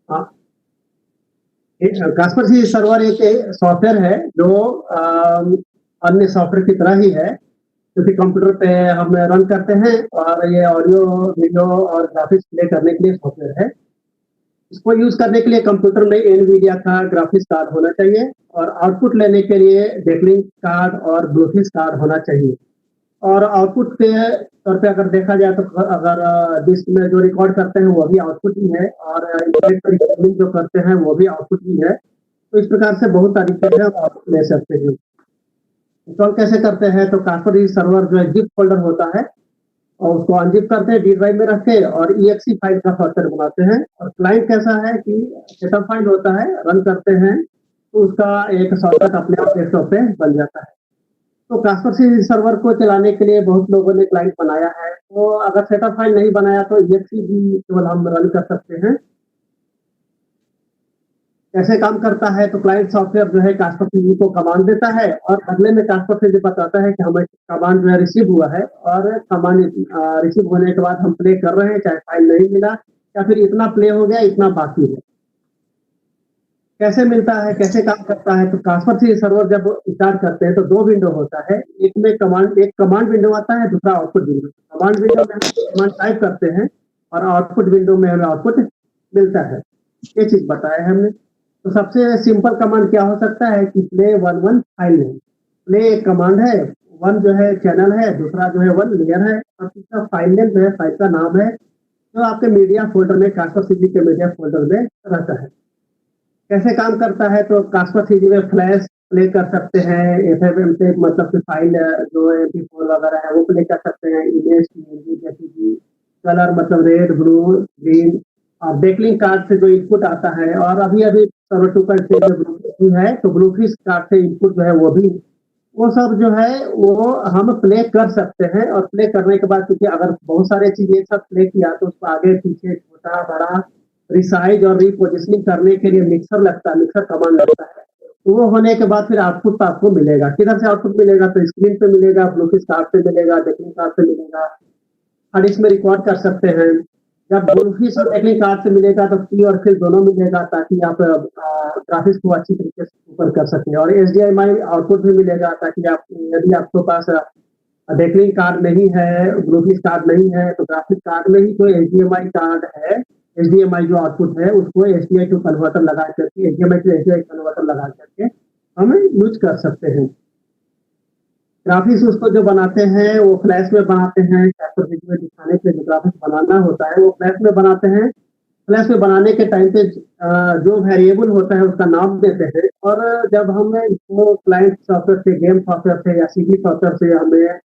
हाँ, कास्परसी सर्वर एक सॉफ्टवेयर है जो अन्य सॉफ्टवेयर की तरह ही है, क्योंकि कंप्यूटर पे हम रन करते हैं और ये ऑडियो, वीडियो और ग्राफिक्स प्ले करने के लिए सॉफ्टवेयर है। इसको यूज़ करने के लिए कंप्यूटर में एनवीडिया का ग्राफिक्स कार्ड होना चाहिए और आउटपुट लेने के लिए डेकलिंक कार्ड और ब्लूटूथ कार्ड होना चाहिए। और आउटपुट के तौर पे अगर देखा जाए तो अगर डिस्क में जो रिकॉर्ड करते हैं वो भी आउटपुट ही है और इंटरनेट पर रिकॉर्डिंग जो करते हैं वो भी आउटपुट ही है। तो इस प्रकार से बहुत तरीके से हम आउटपुट ले सकते हैं। इंस्टॉल कैसे करते हैं तो कास्परसी सर्वर जो है जिप फोल्डर होता है और उसको अनजिप करते हैं डी ड्राइव में रख के और EXE फाइल का सॉफ्टवेयर बनाते हैं। और क्लाइंट कैसा है कि सेटअप फाइल होता है, रन करते हैं तो उसका एक सॉफ्टवेयर अपने आप डेस्कटॉप पे बन जाता है। तो कास्परसी सर्वर को चलाने के लिए बहुत लोगों ने क्लाइंट बनाया है, तो अगर सेटअप फाइल नहीं बनाया तो EXE भी केवल हम रन कर सकते हैं। कैसे काम करता है तो क्लाइंट सॉफ्टवेयर जो है कास्परसी को कमांड देता है और बदले में कास्परसी बताता है कि हमें कमांड जो है रिसीव हुआ है और कमांड रिसीव होने के बाद हम प्ले कर रहे हैं, चाहे फाइल नहीं मिला या फिर इतना प्ले हो गया, इतना बाकी है। कैसे मिलता है, कैसे काम करता है तो कास्परसी सर्वर जब स्टार्ट करते हैं तो दो विंडो होता है, एक में एक कमांड विंडो आता है, दूसरा आउटपुट विंडो। कमांड विंडो में हम कमांड टाइप करते हैं और आउटपुट विंडो में हमें आउटपुट मिलता है। ये चीज बताया है हमने। तो सबसे सिंपल कमांड क्या हो सकता है कि play one one file name. Play एक कमांड है, वन जो है चैनल है, दूसरा जो है वन लेयर है और तीसरा फाइल नेम जो है फाइल का नाम है, जो आपके मीडिया फोल्डर में कास्परसी के मीडिया फोल्डर में रहता है। कैसे काम करता है तो कास्परसी में फ्लैश प्ले कर सकते हैं, एफएफएम से मतलब कि फाइल जो MP4 वगैरह है वो प्ले कर सकते हैं, इमेज PNG जैसे कि कलर मतलब रेड, ब्लू, ग्रीन। और डेकलिंक कार्ड से जो इनपुट आता है और अभी अभी सर्वर 2.3 में ब्लूटूथ है तो ब्लूटूथ कार्ड से इनपुट जो है वो भी, वो सब जो है वो हम प्ले कर सकते हैं। और प्ले करने के बाद क्योंकि अगर बहुत सारे चीज एक साथ प्ले किया तो उसको आगे पीछे छोटा बड़ा रिसाइज और रिपोजिशनिंग करने के लिए मिक्सर लगता है, मिक्सर कमांड लगता है। तो वो होने के बाद फिर आउटपुट आपको मिलेगा, किधर से आउटपुट मिलेगा तो स्क्रीन पे मिलेगा, ब्लूटूथ कार्ड से मिलेगा, डेकलिंक कार्ड से मिलेगा। और इसमें रिकॉर्ड कर सकते हैं। जब ब्लूटूथ और डेकलिंक कार्ड से मिलेगा तो की और फिर दोनों मिलेगा ताकि आप ग्राफिक्स को अच्छी तरीके से ऊपर कर सकें। और HDMI आउटपुट भी मिलेगा ताकि आप, यदि आपके पास डेकलिंक कार्ड नहीं है, ब्लूटूथ कार्ड नहीं है तो ग्राफिक कार्ड में ही कोई HDMI कार्ड है, HDMI जो आउटपुट है उसको HDMI टू कन्वर्टर लगा करके, HDMI टू HDMI कन्वर्टर लगा करके हम यूज कर सकते हैं। ग्राफिक्स उसको जो बनाते हैं वो फ्लैश में बनाते हैं, कास्परसी में दिखाने के लिए जो ग्राफिक्स बनाना होता है वो फ्लैश में बनाते हैं। फ्लैश में बनाने के टाइम पे जो वेरिएबल होता है उसका नाम देते हैं और जब हम इसको क्लाइंट सॉफ्टवेयर से, गेम सॉफ्टवेयर से या CD सॉफ्टवेयर से हमें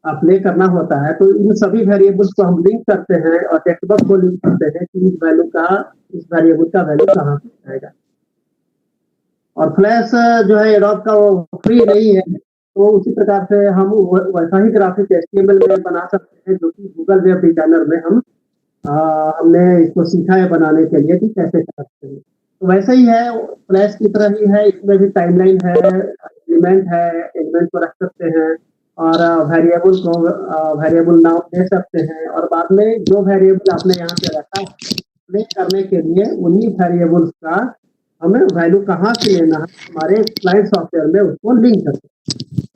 प्ले करना होता है तो इन सभी वेरिएबल्स को हम लिंक करते हैं और टेक्स्ट बॉक्स को लिंक करते हैं कि इस वैल्यू का, इस वेरिएबल का वैल्यू कहाँ पे आएगा। और फ्लैश जो है एडोब का वो फ्री नहीं है, तो उसी प्रकार से हम वैसा ही ग्राफिक HTML में बना सकते हैं जो कि गूगल वेब डिजाइनर में हम हमने इसको सीखा है बनाने के लिए कि कैसे कर सकते हैं। तो वैसे ही है, फ्लैश की तरह ही है, इसमें भी टाइमलाइन है, एलिमेंट है, एलिमेंट को रख सकते हैं और वेरिएबल को वेरिएबल नाम दे सकते हैं और बाद में जो वेरिएबल आपने यहाँ पे रखा प्ले करने के लिए उन्हीं वेरिएबल्स का हमें वैल्यू कहाँ से लेना है हमारे क्लाइंट सॉफ्टवेयर में उसको लिंक करते हैं।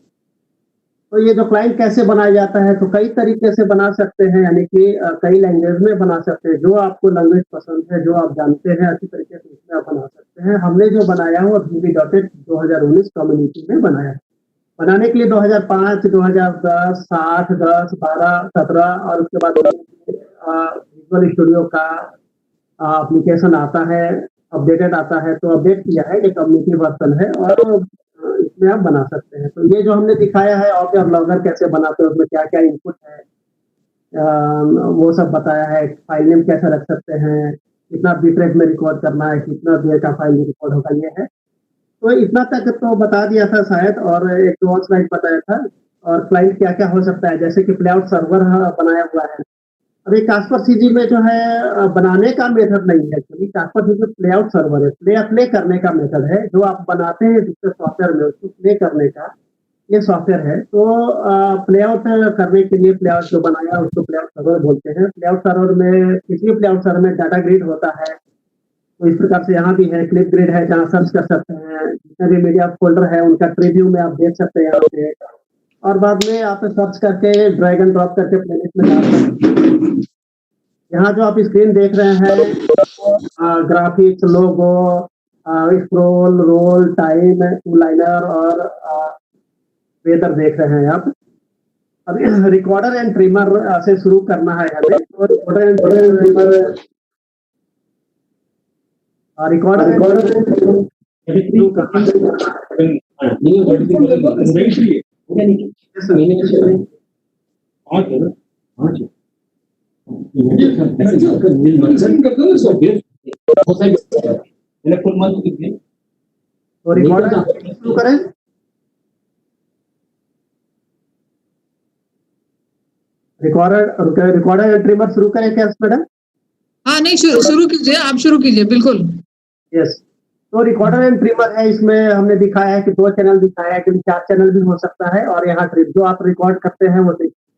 तो ये जो क्लाइंट कैसे बनाया जाता है तो कई तरीके से बना सकते हैं, यानी कि कई लैंग्वेज में बना सकते हैं। जो आपको लैंग्वेज पसंद है, जो आप जानते हैं अच्छी तरीके से उसमें आप बना सकते हैं। हमने जो बनाया है वो VB.NET 2019 कम्युनिटी में बनाया है। बनाने के लिए 2005, 2010, 7, 10, 12, 17 और उसके बाद विजुअल स्टूडियो का एप्लीकेशन आता है, अपडेटेड आता है तो अपडेट किया है, ये कम्युनिटी वर्जन है और इसमें आप बना सकते हैं। तो ये जो हमने दिखाया है ऑब्जेक्ट लॉगर कैसे बनाते हैं, उसमें क्या क्या इनपुट है वो सब बताया है। फाइल नेम कैसे रख सकते हैं, कितना बिटरेट में रिकॉर्ड करना है, कितना देर का फाइल में रिकॉर्ड होगा, ये है। तो इतना तक तो बता दिया था शायद, और एक दो और स्लाइड बताया था। और क्लाइंट क्या क्या हो सकता है, जैसे कि प्लेआउट सर्वर बनाया हुआ है। अभी कास्परसी में जो है बनाने का मेथड नहीं है, क्योंकि कास्परसी में प्लेआउट सर्वर है, प्ले करने का मेथड है। जो आप बनाते हैं दूसरे सॉफ्टवेयर में उसको प्ले करने का ये सॉफ्टवेयर है। तो प्लेआउट करने के लिए प्लेआउट जो बनाया उसको प्लेआउट सर्वर बोलते हैं। प्लेआउट सर्वर में, किसी भी प्लेआउट सर्वर में डाटा ग्रिड होता है, तो इस प्रकार से यहाँ भी है क्लिप ग्रिड है, जहाँ सर्च कर सकते हैं, जितने भी मीडिया फोल्डर है उनका प्रीव्यू में आप देख सकते हैं यहाँ पे। और बाद में आप सर्च करके ड्रैग एंड ड्रॉप करके प्लेलिस्ट में डाल सकते हैं। यहाँ जो आप स्क्रीन देख रहे हैं, graphics, logo, scroll, roll, time, two liner और वेदर देख रहे हैं आप। अभी रिकॉर्डर एंड ट्रिमर से शुरू करना है हमें। तो रिकॉर्डर एंड ट्रिमर तो रिकॉर्डर शुरू करें। रिकॉर्डर एंड ट्रिमर शुरू करें क्या मैडम? हाँ नहीं, शुरू कीजिए, आप शुरू कीजिए, बिल्कुल। यस, तो रिकॉर्डर एंड ट्रिमर है। इसमें हमने दिखाया है कि 2 चैनल दिखाया है कि 4 चैनल भी हो सकता है। और यहाँ ट्रिप जो आप रिकॉर्ड करते हैं वो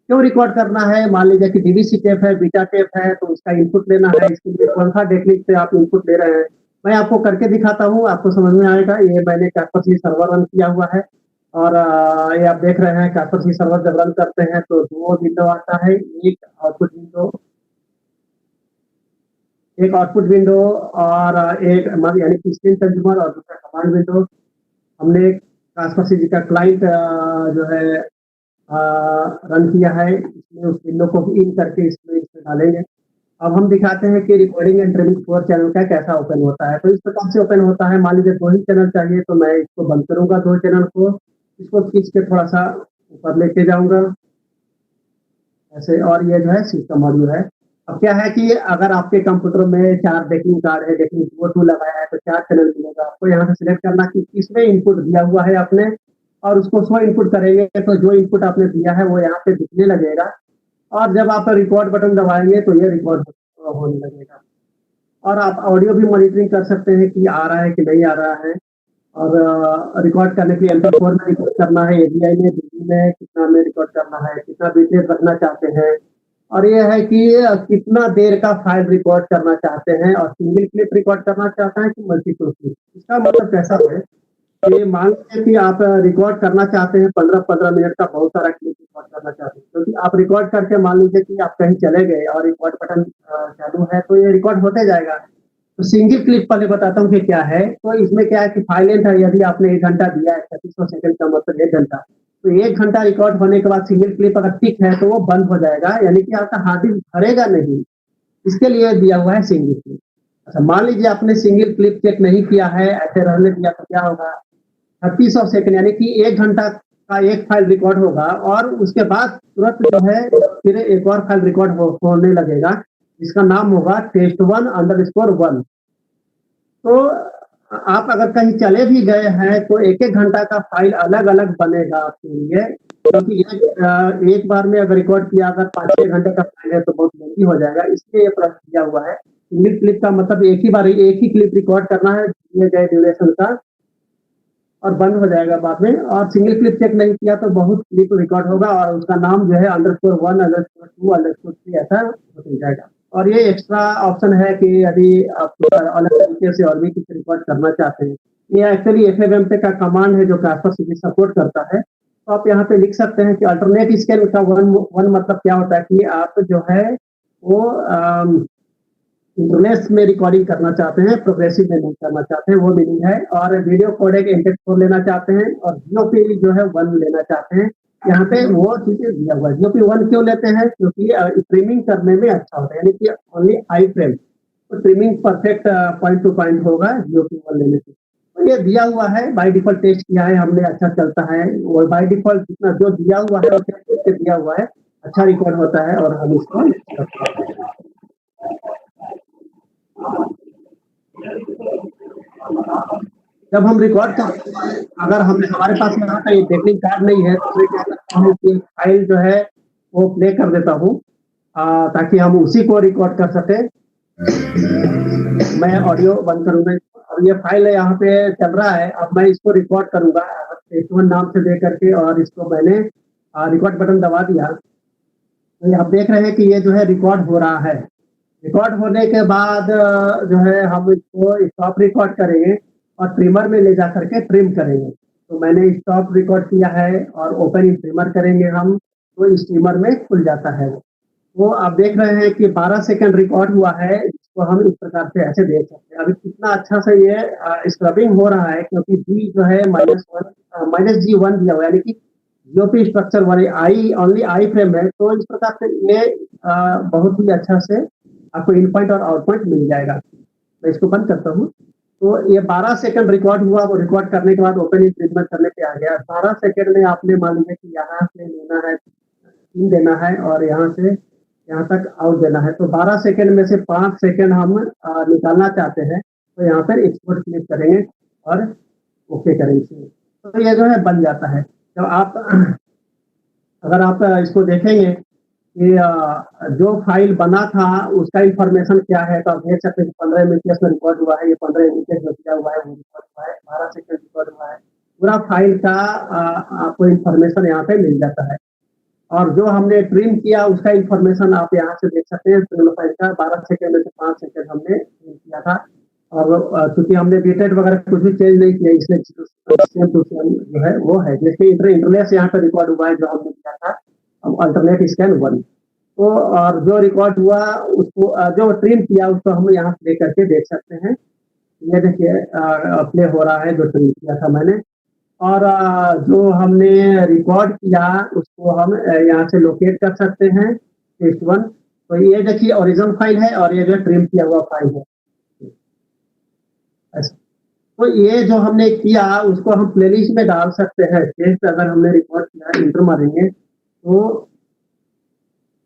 क्यों रिकॉर्ड करना है, मान लीजिए कि डीवीसी टेप है, बीटा टेप है, तो उसका इनपुट लेना है। इसके लिए कौन सा टेक्निक से आप इनपुट ले रहे हैं, मैं आपको करके दिखाता हूँ, आपको समझ में आएगा। ये मैंने कैस्पर सर्वर रन किया हुआ है और ये आप देख रहे हैं कैस्पर सर्वर जब रन करते हैं तो 2 विंडो आता है, एक आउटपुट विंडो और एक यानी कि स्क्रीन कंज्यूमर और दूसरा कमांड विंडो। हमने कैस्पर जी का क्लाइंट जो है रन किया है, इसमें उस विंडो को इन करके इसमें डालेंगे। अब हम दिखाते हैं कि रिकॉर्डिंग एंड ट्रिमिंग 4 चैनल का कैसा ओपन होता है। तो इस प्रकार से ओपन होता है। मान लीजिए 2 ही चैनल चाहिए तो मैं इसको बंद करूंगा, 2 चैनल को, इसको खींच के थोड़ा सा ऊपर लेके जाऊंगा ऐसे। और ये जो है सिस्टम ऑडियो है। अब क्या है कि अगर आपके कंप्यूटर में 4 डेकिंग कार्ड है, डेकिंग 2 लगाया है तो 4 चैनल मिलेगा आपको। यहाँ से सिलेक्ट करना कि किसमें इनपुट दिया हुआ है आपने, और उसको शो इनपुट करेंगे तो जो इनपुट आपने दिया है वो यहाँ पे दिखने लगेगा। और जब आप रिकॉर्ड बटन दबाएंगे तो ये रिकॉर्ड होने लगेगा। और आप ऑडियो भी मॉनिटरिंग कर सकते हैं कि आ रहा है कि नहीं आ रहा है। और रिकॉर्ड करने के लिए MP4 में रिकॉर्ड करना है, AVI में, DV में, कितना में रिकॉर्ड करना है, कितना बिटरेट रखना चाहते हैं। और ये है कि कितना देर का फाइल रिकॉर्ड करना चाहते हैं, और सिंगल क्लिप रिकॉर्ड करना चाहते हैं कि मल्टीपल क्लिप। इसका मतलब कैसा है कि मान लीजिए कि आप रिकॉर्ड करना चाहते हैं 15-15 मिनट का बहुत सारा क्लिप रिकॉर्ड करना चाहते हैं, क्योंकि आप रिकॉर्ड करके मान लीजिए कि आप कहीं चले गए और रिकॉर्ड बटन चालू है तो ये रिकॉर्ड होते जाएगा। तो सिंगल क्लिप पहले बताता हूँ कि क्या है। तो इसमें क्या है कि फाइल लेंथ है, यदि आपने 1 घंटा दिया है, 3600 सेकंड का मतलब 1 घंटा, तो 1 घंटा रिकॉर्ड होने के बाद सिंगल क्लिप अगर टिक है तो वो बंद हो जाएगा, यानी कि आपका हार्ड डिस्क भरेगा नहीं। इसके लिए दिया हुआ है सिंगल क्लिप। अच्छा, मान लीजिए आपने सिंगल क्लिप चेक नहीं किया है, ऐसे रहने दिया तो क्या होगा, 3600 सेकंड यानी कि 1 घंटा का एक फाइल रिकॉर्ड होगा और उसके बाद तुरंत जो है फिर एक और फाइल रिकॉर्ड होने लगेगा, जिसका नाम होगा test1_1। तो आप अगर कहीं चले भी गए हैं तो 1-1 घंटा का फाइल अलग अलग बनेगा आपके लिए, क्योंकि एक बार में अगर रिकॉर्ड किया अगर 5-6 घंटे का फाइल है तो बहुत महंगी हो जाएगा। इसलिए ये प्रश्न दिया हुआ है। सिंगल क्लिप का मतलब एक ही बार एक ही क्लिप रिकॉर्ड करना है दिए गए ड्यूरेशन का, और बंद हो जाएगा बाद में। और सिंगल क्लिप चेक नहीं किया तो बहुत क्लिप रिकॉर्ड होगा और उसका नाम जो है _1_2_3 ऐसा हो जाएगा। और ये एक्स्ट्रा ऑप्शन है कि यदि आप अलग तरीके से और भी कुछ रिकॉर्ड करना चाहते हैं, ये एक्चुअली FFmpeg का कमांड है जो कैस्पर सीरीज सपोर्ट करता है। तो आप यहाँ पे लिख सकते हैं कि अल्टरनेट स्केल का वन मतलब क्या होता है कि आप जो है वो इंटरनेट में रिकॉर्डिंग करना चाहते हैं, प्रोग्रेसिव में नहीं करना चाहते हैं, वो मीनिंग है। और वीडियो कोडेक MP4 लेना चाहते हैं और GOP जो है 1 लेना चाहते हैं। यहाँ पे वो चीजें दिया हुआ है। GOP 1 क्यों लेते हैं, क्योंकि ट्रिमिंग करने में अच्छा होता है, यानी कि ओनली आई फ्रेम, तो trimming perfect point two point होगा GOP 1 लेने से। तो ये दिया हुआ है, बाय डिफॉल्ट टेस्ट किया है हमने, अच्छा चलता है। और बाय डिफॉल्ट जितना जो दिया हुआ है वो दिया हुआ है, अच्छा रिकॉर्ड होता है और हम इसको जब हम रिकॉर्ड करते हैं, अगर हमारे पास यहाँ का टेक्निक कार्ड नहीं है तो मैं क्या करता हूँ कि फाइल जो है वो प्ले कर देता हूँ ताकि हम उसी को रिकॉर्ड कर सके। मैं ऑडियो बंद करूंगा और ये फाइल यहाँ पे चल रहा है। अब मैं इसको रिकॉर्ड करूंगा test1 नाम से दे करके, और इसको मैंने रिकॉर्ड बटन दबा दिया। तो आप देख रहे हैं कि ये जो है रिकॉर्ड हो रहा है। रिकॉर्ड होने के बाद जो है हम इसको स्टॉप रिकॉर्ड करेंगे और ट्रिमर में ले जा करके ट्रिम करेंगे। तो मैंने स्टॉप रिकॉर्ड किया है और ओपन इन ट्रिमर करेंगे हम, तो इस ट्रिमर में खुल जाता है वो आप देख रहे हैं कि 12 सेकंड रिकॉर्ड हुआ है, जिसको हम इस प्रकार से ऐसे देख सकते हैं। अभी कितना अच्छा से ये स्क्रबिंग हो रहा है, क्योंकि जी जो है -G1 दिया हुआ है, यानी कि जीओपी स्ट्रक्चर वाले आई ओनली आई फ्रेम है, तो इस प्रकार से ये बहुत ही अच्छा से आपको इन पॉइंट और आउट पॉइंट मिल जाएगा। मैं इसको बंद करता हूँ। तो ये 12 सेकंड रिकॉर्ड हुआ, वो रिकॉर्ड करने के बाद ओपन इन ट्रीटमेंट करने पे आ गया। 12 सेकंड में आपने मान लीजिए कि यहाँ से लेना है, इन देना है और यहाँ से यहाँ तक आउट देना है। तो 12 सेकंड में से 5 सेकंड हम निकालना चाहते हैं, तो यहाँ पर एक्सपोर्ट क्लिक करेंगे और ओके करेंगे। तो ये जो है बन जाता है। जब आप अगर आप इसको देखेंगे कि जो फाइल बना था उसका इंफॉर्मेशन क्या है, तो आप देख सकते हैं 15 एमबीपीएस में रिकॉर्ड हुआ है, ये 15 एमबीपीएस में किया हुआ है, वो रिकॉर्ड हुआ है, 12 सेकंड रिकॉर्ड हुआ है। पूरा फाइल का आपको इंफॉर्मेशन यहाँ पे मिल जाता है। और जो हमने ट्रिम किया उसका इंफॉर्मेशन आप यहाँ से देख सकते हैं। ट्रिम फाइल का 12 सेकंड में से 5 सेकंड हमने ट्रिम किया था, और क्योंकि हमने बीटेड वगैरह कुछ भी चेंज नहीं किया, इसलिए सेम टू सेम जो है वो है। जैसे इंटरलेस यहाँ पे रिकॉर्ड हुआ है जो हमने किया था, अल्टरनेट स्कैन 1। तो और जो रिकॉर्ड हुआ उसको जो ट्रिम किया उसको हम यहाँ प्ले करके देख सकते हैं। ये देखिए प्ले हो रहा है जो ट्रिम किया था मैंने, और जो हमने रिकॉर्ड किया उसको हम यहाँ से लोकेट कर सकते हैं, टेस्ट 1। तो ये देखिए ओरिजिनल फाइल है और ये जो ट्रिम किया हुआ फाइल है। तो ये जो हमने किया उसको हम प्लेलिस्ट में डाल सकते हैं। टेस्ट अगर हमने रिकॉर्ड किया, इंटर मारेंगे तो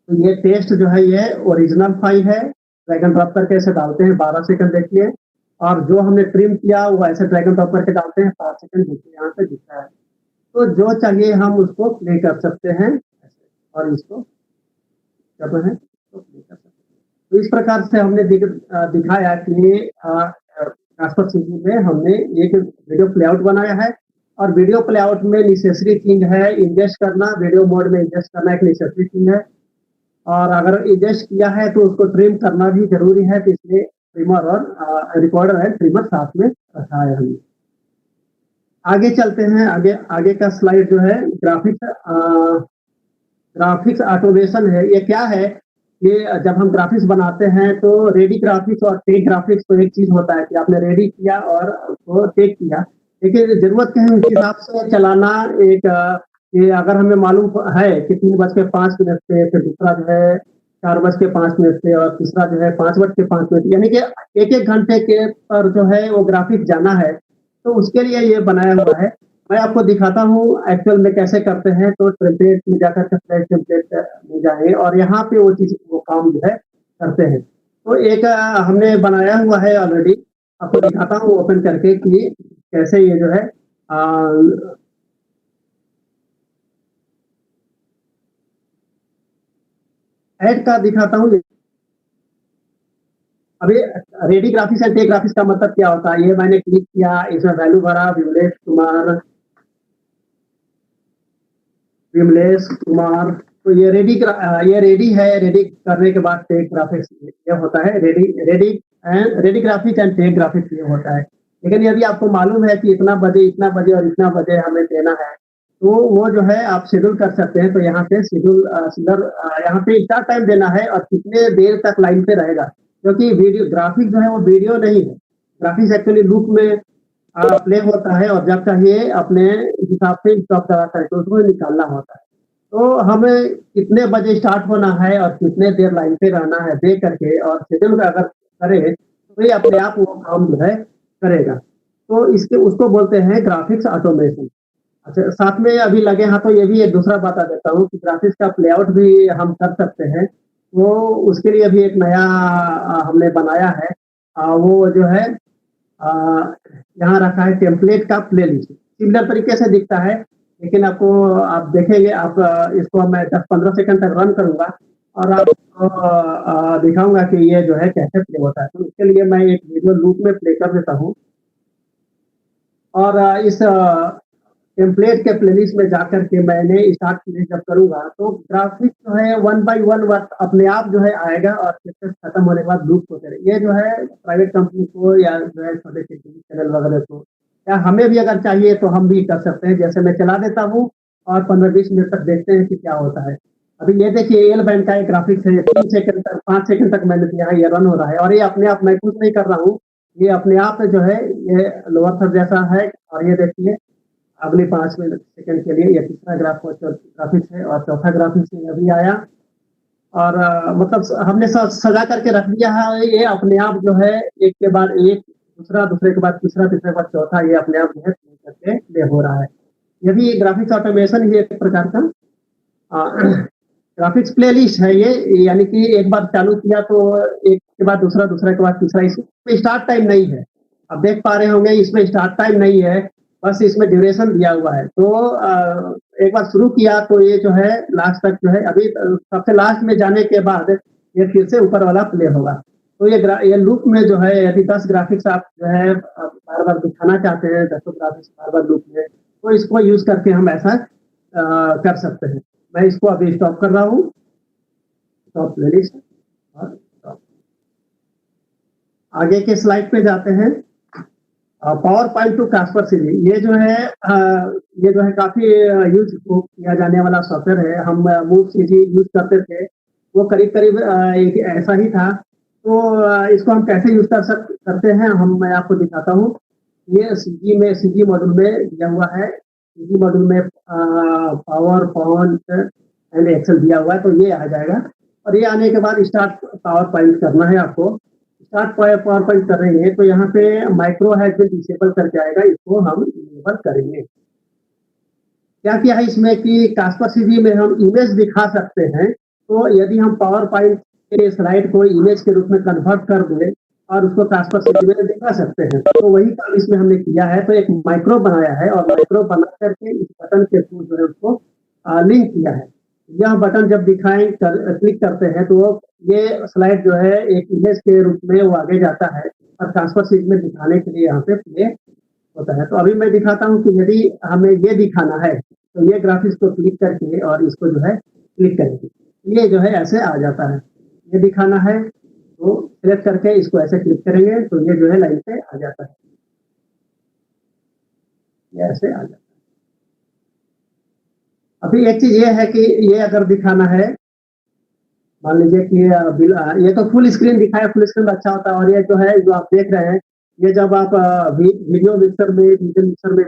ये टेस्ट जो है ये ओरिजिनल फाइल है, ड्रैग एंड ड्रॉप करके ऐसे डालते हैं, 12 सेकंड देखिए। और जो हमने ट्रिम किया वो ऐसे ड्रैग एंड ड्रॉप करके डालते हैं, 5 सेकंड देखिए यहाँ पे दिखता है। तो जो चाहिए हम उसको प्ले कर सकते हैं ऐसे, और इसको करना है तो प्ले कर सकते हैं। तो इस प्रकार से हमने दिखाया कि कास्पर सीरीज में हमने एक वीडियो प्लेआउट बनाया है, और वीडियो प्लेआउट में नेसेसरी थिंग है इंजेस्ट करना, वीडियो मोड में इंजेस्ट करना एक नेसेसरी थिंग है। और अगर इंजेस्ट किया है तो उसको ट्रिम करना भी जरूरी है, तो इसलिए ट्रिमर और रिकॉर्डर एंड ट्रिमर साथ में रखा है हमने। आगे चलते हैं, आगे का स्लाइड जो है ग्राफिक्स ऑटोमेशन है। ये क्या है, ये जब हम ग्राफिक्स बनाते हैं तो रेडी ग्राफिक्स और टेक ग्राफिक्स तो एक चीज होता है कि आपने रेडी किया और उसको टेक किया, लेकिन जरूरत है उस हिसाब से चलाना। एक कि अगर हमें मालूम है कि 3:05 पे, फिर दूसरा जो है 4:05 पे, और तीसरा जो है 5:05, यानी कि एक घंटे के पर जो है वो ग्राफिक जाना है, तो उसके लिए ये बनाया हुआ है। मैं आपको दिखाता हूँ एक्चुअल में कैसे करते हैं। तो टेम्पलेट में जाकर के फ्लैश टेम्पलेट में जाएंगे और यहाँ पे वो चीज वो काम जो है करते हैं। तो एक हमने बनाया हुआ है ऑलरेडी, आपको दिखाता हूँ ओपन करके कि कैसे ये जो है ऐड का दिखाता हूँ। अभी ready graphics and tech graphics का मतलब क्या होता है, ये मैंने क्लिक किया, इसमें वैल्यू भरा विमलेश कुमार। तो ये रेडी है। रेडी करने के बाद टेक ग्राफिक्स ये होता है, ready graphics and tech graphics ये होता है। लेकिन यदि आपको मालूम है कि इतना बजे और इतना बजे हमें देना है, तो वो जो है आप शेड्यूल कर सकते हैं। तो यहाँ पे शेड्यूल यहाँ पे स्टार्ट टाइम देना है और कितने देर तक लाइन पे रहेगा, क्योंकि वीडियो ग्राफिक जो है वो वीडियो नहीं है। ग्राफिक्स एक्चुअली लूप में प्ले होता है, और जब चाहिए अपने हिसाब से स्टॉप करा करके उसको निकालना होता है। तो हमें कितने बजे स्टार्ट होना है और कितने देर लाइन पे रहना है दे करके, और शेड्यूल अगर करे तो ये अपने आप वो काम जो है करेगा। तो इसके उसको बोलते हैं ग्राफिक्स ऑटोमेशन। अच्छा, साथ में अभी लगे हाँ, तो ये भी एक दूसरा बता देता हूँ कि ग्राफिक्स का प्लेआउट भी हम कर सकते हैं। वो उसके लिए भी एक नया हमने बनाया है। वो जो है यहाँ रखा है टेम्पलेट का प्लेलिस्ट। सिमिलर तरीके से दिखता है, लेकिन आपको आप देखेंगे, आप इसको मैं 10-15 सेकंड तक रन करूंगा और आपको दिखाऊंगा कि ये जो है कैसे प्ले होता है। तो इसके लिए मैं एक वीडियो लूप में प्ले कर देता हूँ, और इस टेम्पलेट के प्लेलिस्ट में जाकर के मैंने स्टार्ट प्ले जब करूंगा तो ग्राफिक्स जो है 1 बाय 1 अपने आप जो है आएगा और फिर खत्म होने के बाद लूप होते रहे। ये जो है प्राइवेट कंपनी को या जो है छोटे टीवी चैनल वगैरह को या हमें भी अगर चाहिए तो हम भी कर सकते हैं। जैसे मैं चला देता हूँ और 15-20 मिनट तक देखते हैं कि क्या होता है। अभी ये देखिए एल बैंड का एक ग्राफिक्स है, 3 सेकंड तक 5 सेकंड तक मैंने दिया है, ये रन हो रहा है और ये अपने आप मैं कुछ नहीं कर रहा हूँ, ये अपने आप जो है ये लोअर थर्ड जैसा है। और ये देखिए अगले 5 मिनट सेकंड के लिए ये तीसरा ग्राफिक्स है और चौथा ग्राफिक्स अभी आया और मतलब हमने सजा करके रख दिया है। ये अपने आप जो है एक के बाद एक दूसरा, दूसरे के बाद तीसरा, तीसरे के बाद चौथा, ये अपने आप जो है करके प्ले हो रहा है। ये भी ग्राफिक्स ऑटोमेशन ही एक प्रकार का ग्राफिक्स प्लेलिस्ट है ये, यानी कि एक बार चालू किया तो एक के बाद दूसरा, दूसरे के बाद तीसरा। इसमें स्टार्ट टाइम नहीं है, अब देख पा रहे होंगे इसमें स्टार्ट टाइम नहीं है, बस इसमें ड्यूरेशन दिया हुआ है। तो एक बार शुरू किया तो ये जो है लास्ट तक जो है, अभी सबसे लास्ट में जाने के बाद ये फिर से ऊपर वाला प्ले होगा। तो ये लूप में जो है यदि 10 ग्राफिक्स आप जो है बार बार दिखाना चाहते हैं, 10 ग्राफिक्स बार बार लूप में, तो इसको यूज करके हम ऐसा कर सकते हैं। मैं इसको अभी स्टॉप कर रहा हूँ, स्टॉप प्लेलिस्ट और स्टॉप। आगे के स्लाइड पे जाते हैं। PowerPoint to Caspar CG, ये जो है काफी यूज किया जाने वाला सॉफ्टवेयर है। हम मूव सीजी यूज करते थे, वो करीब करीब एक ऐसा ही था। तो इसको हम कैसे यूज करते हैं मैं आपको दिखाता हूँ। ये सीजी मॉड्यूल में दिया हुआ है। सीजी मॉड्यूल में पावर पॉइंट एंड एक्सेल दिया हुआ है, तो ये आ जाएगा और ये आने के बाद स्टार्ट पावर पॉइंट करना है आपको। स्टार्ट पावर पॉइंट कर रहे हैं तो यहाँ पे माइक्रो हैज बीन डिसेबल करके आएगा, इसको हम इनेबल करेंगे। क्या किया है इसमें कि कास्पर सीजी में हम इमेज दिखा सकते हैं, तो यदि हम पावर पॉइंट के स्लाइड को इमेज के रूप में कन्वर्ट कर दें और उसको कास्पर सीजी में दिखा सकते हैं, तो वही काम इसमें हमने किया है। तो एक माइक्रो बनाया है और माइक्रो बना करके इस बटन के थ्रू जो है उसको लिंक किया है। यह बटन जब क्लिक करते हैं तो ये स्लाइड जो है एक इमेज के रूप में वो आगे जाता है और कास्पर सीजी में दिखाने के लिए यहाँ पे प्ले होता है। तो अभी मैं दिखाता हूँ कि यदि हमें ये दिखाना है तो ये ग्राफिक्स को क्लिक करके और इसको जो है क्लिक करेंगे, ये जो है ऐसे आ जाता है। ये दिखाना है तो सिलेक्ट करके इसको ऐसे क्लिक करेंगे तो ये जो है लाइन पे आ जाता है, ये ऐसे आ जाता है। अभी एक चीज ये है कि ये अगर दिखाना है, मान लीजिए कि ये तो फुल स्क्रीन दिखाया, फुल स्क्रीन अच्छा होता है। और ये जो है जो आप देख रहे हैं, ये जब आप वीडियो मिक्सर में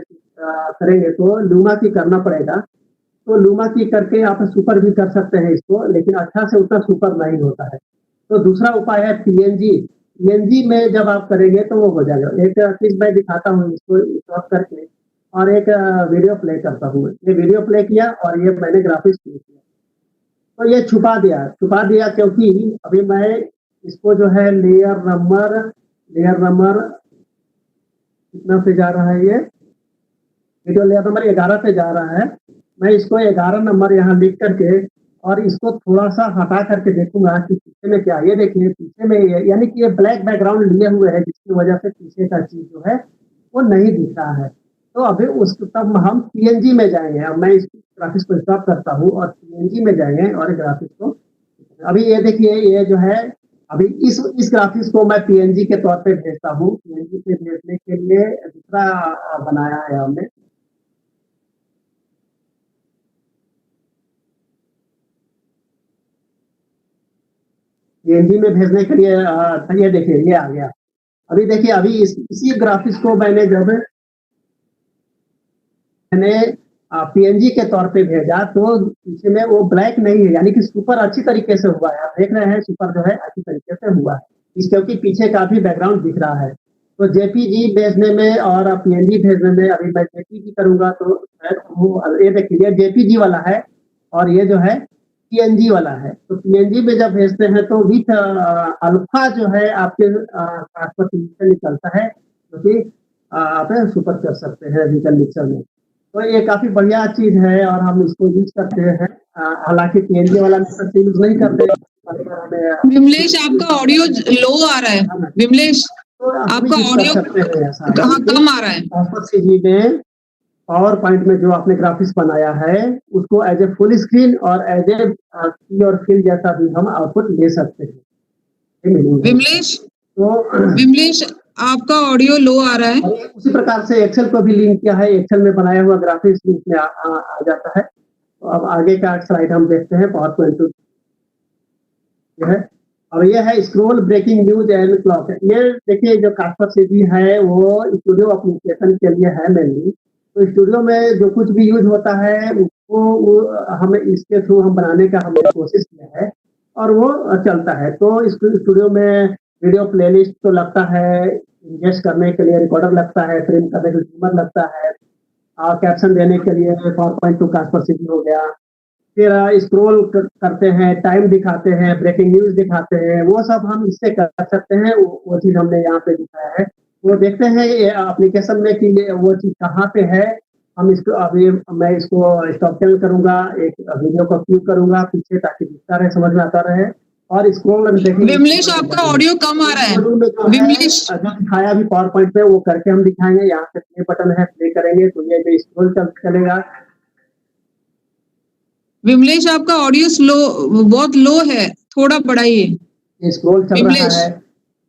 करेंगे तो लूमा की करना पड़ेगा। तो लूमा की करके आप सुपर भी कर सकते हैं इसको, लेकिन अच्छा से उतना सुपर नहीं होता है। तो दूसरा उपाय है पीएनजी में जब आप करेंगे तो वो हो जाएगा। एक चीज मैं दिखाता हूँ, इसको स्टॉप करके और एक वीडियो प्ले करता हूँ। ये वीडियो प्ले किया और ये मैंने ग्राफिक्स प्ले किया, तो ये छुपा दिया क्योंकि अभी मैं इसको जो है लेयर नंबर कितना पे जा रहा है, ये वीडियो लेयर नंबर 11 पे जा रहा है। मैं इसको 11 नंबर यहाँ लिख करके और इसको थोड़ा सा हटा करके देखूंगा कि पीछे में क्या। ये देखिए पीछे में यानी कि ये ब्लैक बैकग्राउंड लिए हुए है, जिसकी वजह से पीछे का चीज जो है वो नहीं दिख रहा है। तो अभी तब हम पीएनजी में जाएंगे। अब मैं इस ग्राफिक्स को स्टॉप करता हूँ और पीएनजी में जाएंगे और ग्राफिक्स को, अभी ये देखिए ये जो है अभी इस ग्राफिक्स को मैं पीएनजी के तौर पे भेजता हूँ। पीएनजी पे भेजने के लिए दूसरा बनाया है हमने। पीएनजी में भेजने के लिए ये देखिए ये आ गया। अभी देखिए अभी इसी ग्राफिक्स को मैंने पीएनजी के तौर पे भेजा तो पीछे में वो ब्लैक नहीं है, यानी कि सुपर अच्छी तरीके से हुआ है। आप देख रहे हैं सुपर जो है अच्छी तरीके से हुआ है, क्योंकि पीछे काफी बैकग्राउंड दिख रहा है। तो जेपीजी भेजने में और पीएनजी भेजने में अभी मैं जेपीजी करूंगा तो ये देखिए जेपीजी वाला है और ये जो है पीएनजी वाला है। तो पीएनजी में जब भेजते हैं तो विथ अल्फा जो है आपके से निकलता है, क्योंकि आप सुपर कर सकते हैं रिकल मिक्सर में। तो ये काफी बढ़िया चीज है और हम इसको यूज करते हैं। हालांकि पीएनजी वाला मिक्सर यूज नहीं करते। विमलेश आपका ऑडियो लो आ रहा है। विमलेश तो आपका ऑडियो कम आ रहा है। कास्पर सीजी में पावर पॉइंट में जो आपने ग्राफिक्स बनाया है उसको एज ए फुल स्क्रीन और एज ए की और फिल जैसा भी हम आउटपुट ले सकते हैं। विमलेश तो विमलेश आपका ऑडियो लो आ रहा है। उसी प्रकार से एक्सेल को भी लिंक किया है, एक्सेल में बनाया हुआ ग्राफिक्स भी इसमें आ जाता है। तो अब आगे का स्लाइड हम देखते हैं पावर पॉइंट ये है। और ये है scroll breaking news and clock. ये देखिए जो कास्पर सीधी है वो स्टूडियो एप्लीकेशन के लिए है मेनली। तो स्टूडियो में जो कुछ भी यूज होता है उसको हमें इसके थ्रू हम बनाने का हमने कोशिश किया है और वो चलता है। तो इस स्टूडियो में वीडियो प्लेलिस्ट तो लगता है, इंजेस्ट करने के लिए रिकॉर्डर लगता है, ट्रिम करने के लिए ट्रिमर लगता है, कैप्शन देने के लिए पावर पॉइंट टू कास्पर सीधी हो गया। फिर स्क्रॉल करते हैं, टाइम दिखाते हैं, ब्रेकिंग न्यूज दिखाते हैं, वो सब हम इससे कर सकते हैं। वो चीज हमने यहाँ पे दिखाया है। वो देखते हैं एप्लीकेशन में कि वो चीज कहाँ पे है। हम इसको अभी मैं इसको स्टॉप चैनल करूंगा, एक वीडियो को क्लिक करूंगा पीछे ताकि दिखता रहे, समझ में आता रहे। और स्क्रॉल देखेंगे। विमलेश आपका ऑडियो कम आ रहा है। विमलेश जो दिखाया भी पावर पॉइंट पे वो करके हम दिखाएंगे। यहाँ पे प्ले बटन है, प्ले करेंगे तो ये जो स्क्रॉल चलेगा। विमलेश आपका ऑडियो स्लो, बहुत लो है, थोड़ा बढ़ाइए। स्क्रॉल चल रहा है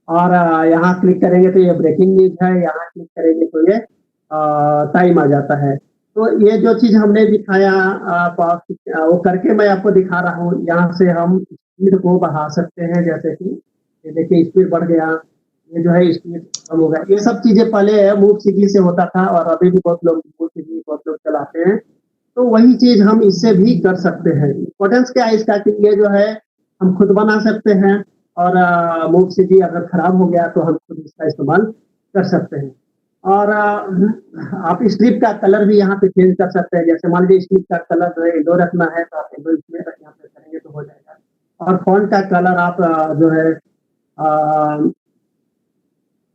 और यहाँ क्लिक करेंगे तो ये ब्रेकिंग न्यूज है, यहाँ क्लिक करेंगे तो ये टाइम आ जाता है। तो ये जो चीज हमने दिखाया वो करके मैं आपको दिखा रहा हूँ। यहाँ से हम स्पीड को बढ़ा सकते हैं, जैसे कि ये देखिए स्पीड बढ़ गया, ये जो है स्पीड कम हो गया। ये सब चीजें पहले मूव सीधी से होता था और अभी भी बहुत लोग मूव सीधी बहुत लोग चलाते हैं। तो वही चीज हम इससे भी कर सकते हैं। इम्पोर्टेंस क्या है इसका कि ये जो है हम खुद बना सकते हैं और मूव सीधी अगर खराब हो गया तो हम खुद इसका इस्तेमाल कर सकते हैं। और आप स्ट्रिप का कलर भी यहाँ पे चेंज कर सकते हैं। जैसे मान लीजिए स्ट्रिप का कलर येलो रखना है तो आप येलो इसमें यहाँ पे करेंगे तो हो जाएगा। और फॉन्ट का कलर आप जो है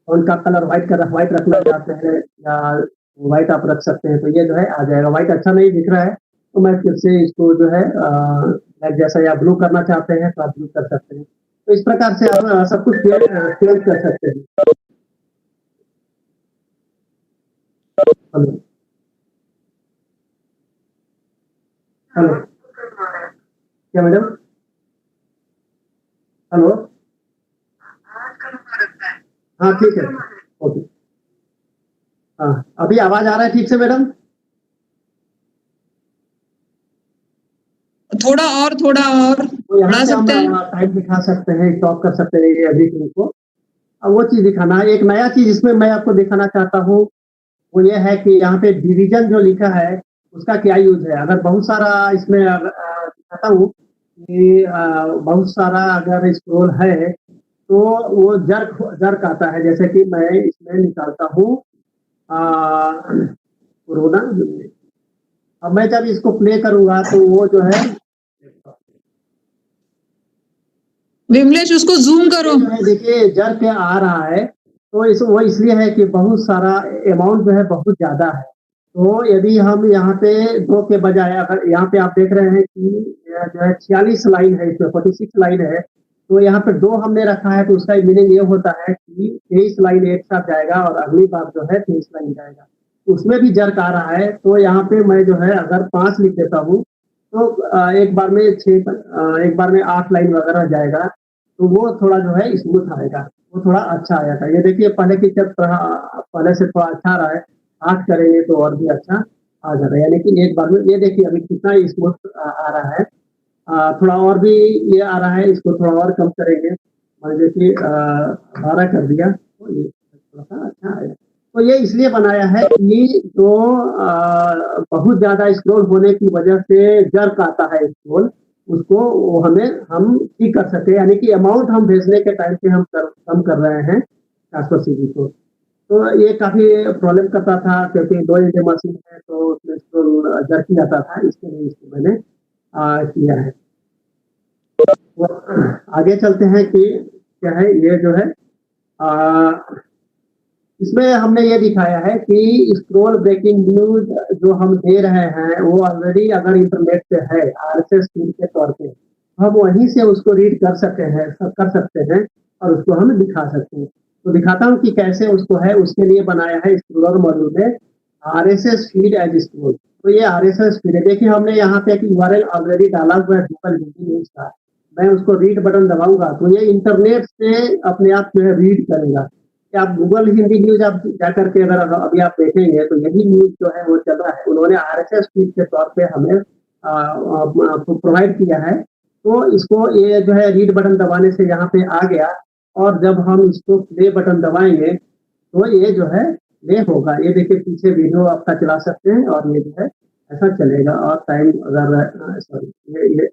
फॉन्ट का कलर व्हाइट रखना चाहते हैं या व्हाइट आप रख सकते हैं तो ये जो है आ जाएगा। व्हाइट अच्छा नहीं दिख रहा है तो मैं फिर से इसको जो है ब्लैक जैसा या ब्लू करना चाहते हैं तो आप ब्लू कर सकते हैं। तो इस प्रकार से आप सब कुछ चेंज कर सकते हैं। हेलो हेलो क्या मैडम? हेलो हाँ ठीक है, ओके। हाँ अभी आवाज आ रहा है ठीक से मैडम? थोड़ा और तो यहाँ से हम टाइम दिखा सकते हैं, स्टॉप कर सकते हैं एवरीथिंग को। अब वो चीज दिखाना। एक नया चीज इसमें मैं आपको दिखाना चाहता हूँ वो ये है कि यहाँ पे डिवीजन जो लिखा है उसका क्या यूज है। अगर बहुत सारा इसमें दिखाता हूँ कि बहुत सारा अगर स्क्रॉल है तो वो जर्क आता है। जैसे कि मैं इसमें निकालता हूँ कोरोना। अब मैं जब इसको प्ले करूंगा तो वो जो है विमलेश उसको जूम करो। देखिए जर्क आ रहा है तो वो इसलिए है कि बहुत सारा अमाउंट जो है बहुत ज्यादा है। तो यदि हम यहाँ पे 2 के बजाय अगर यहाँ पे आप देख रहे हैं कि जो है 46 लाइन है, इसमें 46 लाइन है तो यहाँ पे 2 हमने रखा है तो उसका मीनिंग ये होता है कि 23 लाइन एक साथ जाएगा और अगली बार जो है 23 लाइन जाएगा। उसमें भी जर्क आ रहा है तो यहाँ पे मैं जो है अगर 5 लिख देता हूँ तो एक बार में 8 लाइन वगैरह जाएगा तो वो थोड़ा जो है स्मूथ आएगा, वो थोड़ा अच्छा आएगा। ये देखिए पहले की पहले से थोड़ा अच्छा आ रहा है, 8 करेंगे तो और भी अच्छा आ जाएगा। यानी कि एक बार में ये देखिए अभी कितना स्मूथ आ रहा है। थोड़ा और भी ये आ रहा है, इसको थोड़ा और कम करेंगे, मान लीजिए 12 कर दिया तो ये थोड़ा सा अच्छा आएगा। तो ये इसलिए बनाया है कि जो बहुत ज्यादा स्क्रॉल होने की वजह से जर्क आता है स्क्रॉल, उसको हम ठीक कर सकते हैं। यानी कि अमाउंट हम भेजने के टाइम पे हम कम कर रहे हैं ट्रांसफर सीधी को। तो ये काफी प्रॉब्लम करता था क्योंकि 2 इंच मशीन है तो उसमें स्क्रॉल जर्क ही आता था, इसके लिए इसको मैंने किया है। तो आगे चलते हैं कि क्या है ये जो है इसमें हमने ये दिखाया है कि स्क्रॉल ब्रेकिंग न्यूज जो हम दे रहे हैं वो ऑलरेडी अगर इंटरनेट पे है RSS फीड के तौर पे हम वहीं से उसको रीड कर सकते हैं और उसको हम दिखा सकते हैं। तो दिखाता हूँ कि कैसे उसको है, उसके लिए बनाया है स्क्रॉलर मॉड्यूल में आरएसएस फीड एज स्क्रोल। तो ये आरएसएस फीड है। देखिए हमने यहाँ पे एक यूआरएल ऑलरेडी डाला हुआ है गूगल हिंदी न्यूज का। मैं उसको रीड बटन दबाऊंगा तो ये इंटरनेट से अपने आप जो है रीड करेगा कि आप गूगल हिंदी न्यूज आप जाकर के अगर अभी आप देखेंगे तो यही न्यूज जो है वो चल रहा है। उन्होंने आरएसएस फीड के तौर पे हमें प्रोवाइड किया है। तो इसको ये जो है रीड बटन दबाने से यहाँ पे आ गया और जब हम इसको प्ले बटन दबाएंगे तो ये जो है प्ले होगा। ये देखिए पीछे वीडियो आपका चला सकते हैं और ये जो है ऐसा चलेगा और टाइम अगर सॉरी ये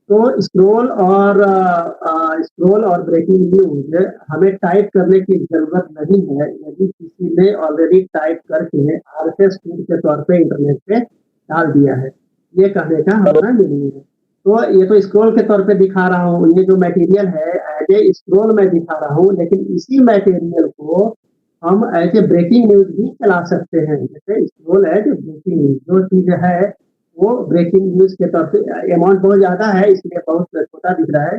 तो स्क्रॉल और ब्रेकिंग न्यूज हमें टाइप करने की जरूरत नहीं है। यदि किसी ने ऑलरेडी टाइप करके आरएसएस फीड के तौर पे इंटरनेट पे डाल दिया है, ये कहने का हमारा मीनिंग है। तो ये तो स्क्रॉल के तौर पे दिखा रहा हूँ, ये जो मटेरियल है एज ए स्क्रॉल में दिखा रहा हूँ, लेकिन इसी मटेरियल को हम एज ए ब्रेकिंग न्यूज भी चला सकते हैं। जैसे स्क्रॉल एज ब्रेकिंग न्यूज जो चीज है वो ब्रेकिंग न्यूज के तौर पे अमाउंट बहुत ज्यादा है इसलिए बहुत छोटा दिख रहा है,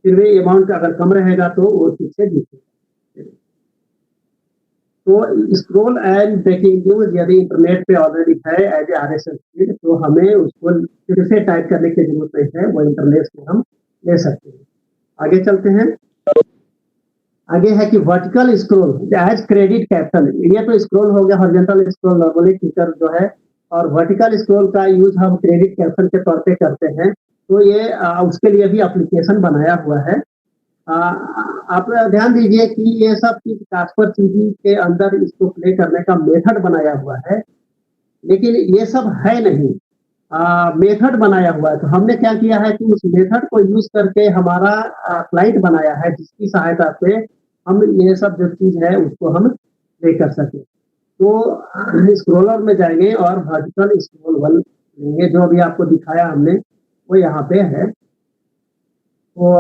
फिर भी अमाउंट अगर कम रहेगा तो वो ठीक से दिखेगा। तो स्क्रॉल एंड ब्रेकिंग न्यूज यदि इंटरनेट पे ऑलरेडी है एज ए आरएसएस फीड तो हमें उसको फिर से टाइप करने की जरूरत नहीं है, वो इंटरनेट से हम ले सकते हैं। आगे चलते हैं। आगे है कि vertical scroll as credit caption. ये तो स्क्रॉल हो गया, हॉरिजॉन्टल स्क्रॉल नॉर्मली ट्विटर जो है, और वर्टिकल स्क्रॉल का यूज हम क्रेडिट कैप्शन के तौर पे करते हैं। तो ये उसके लिए भी एप्लीकेशन बनाया हुआ है। आप ध्यान दीजिए कि ये सब चीज कास्पर टीवी के अंदर इसको प्ले करने का मेथड बनाया हुआ है, लेकिन ये सब है नहीं, मेथड बनाया हुआ है। तो हमने क्या किया है कि उस मेथड को यूज करके हमारा क्लाइंट बनाया है जिसकी सहायता से हम ये सब जो चीज है उसको हम प्ले कर सके। तो स्क्रॉलर में जाएंगे और वर्टिकल स्क्रॉल वन लेंगे, जो अभी आपको दिखाया हमने वो यहाँ पे है। तो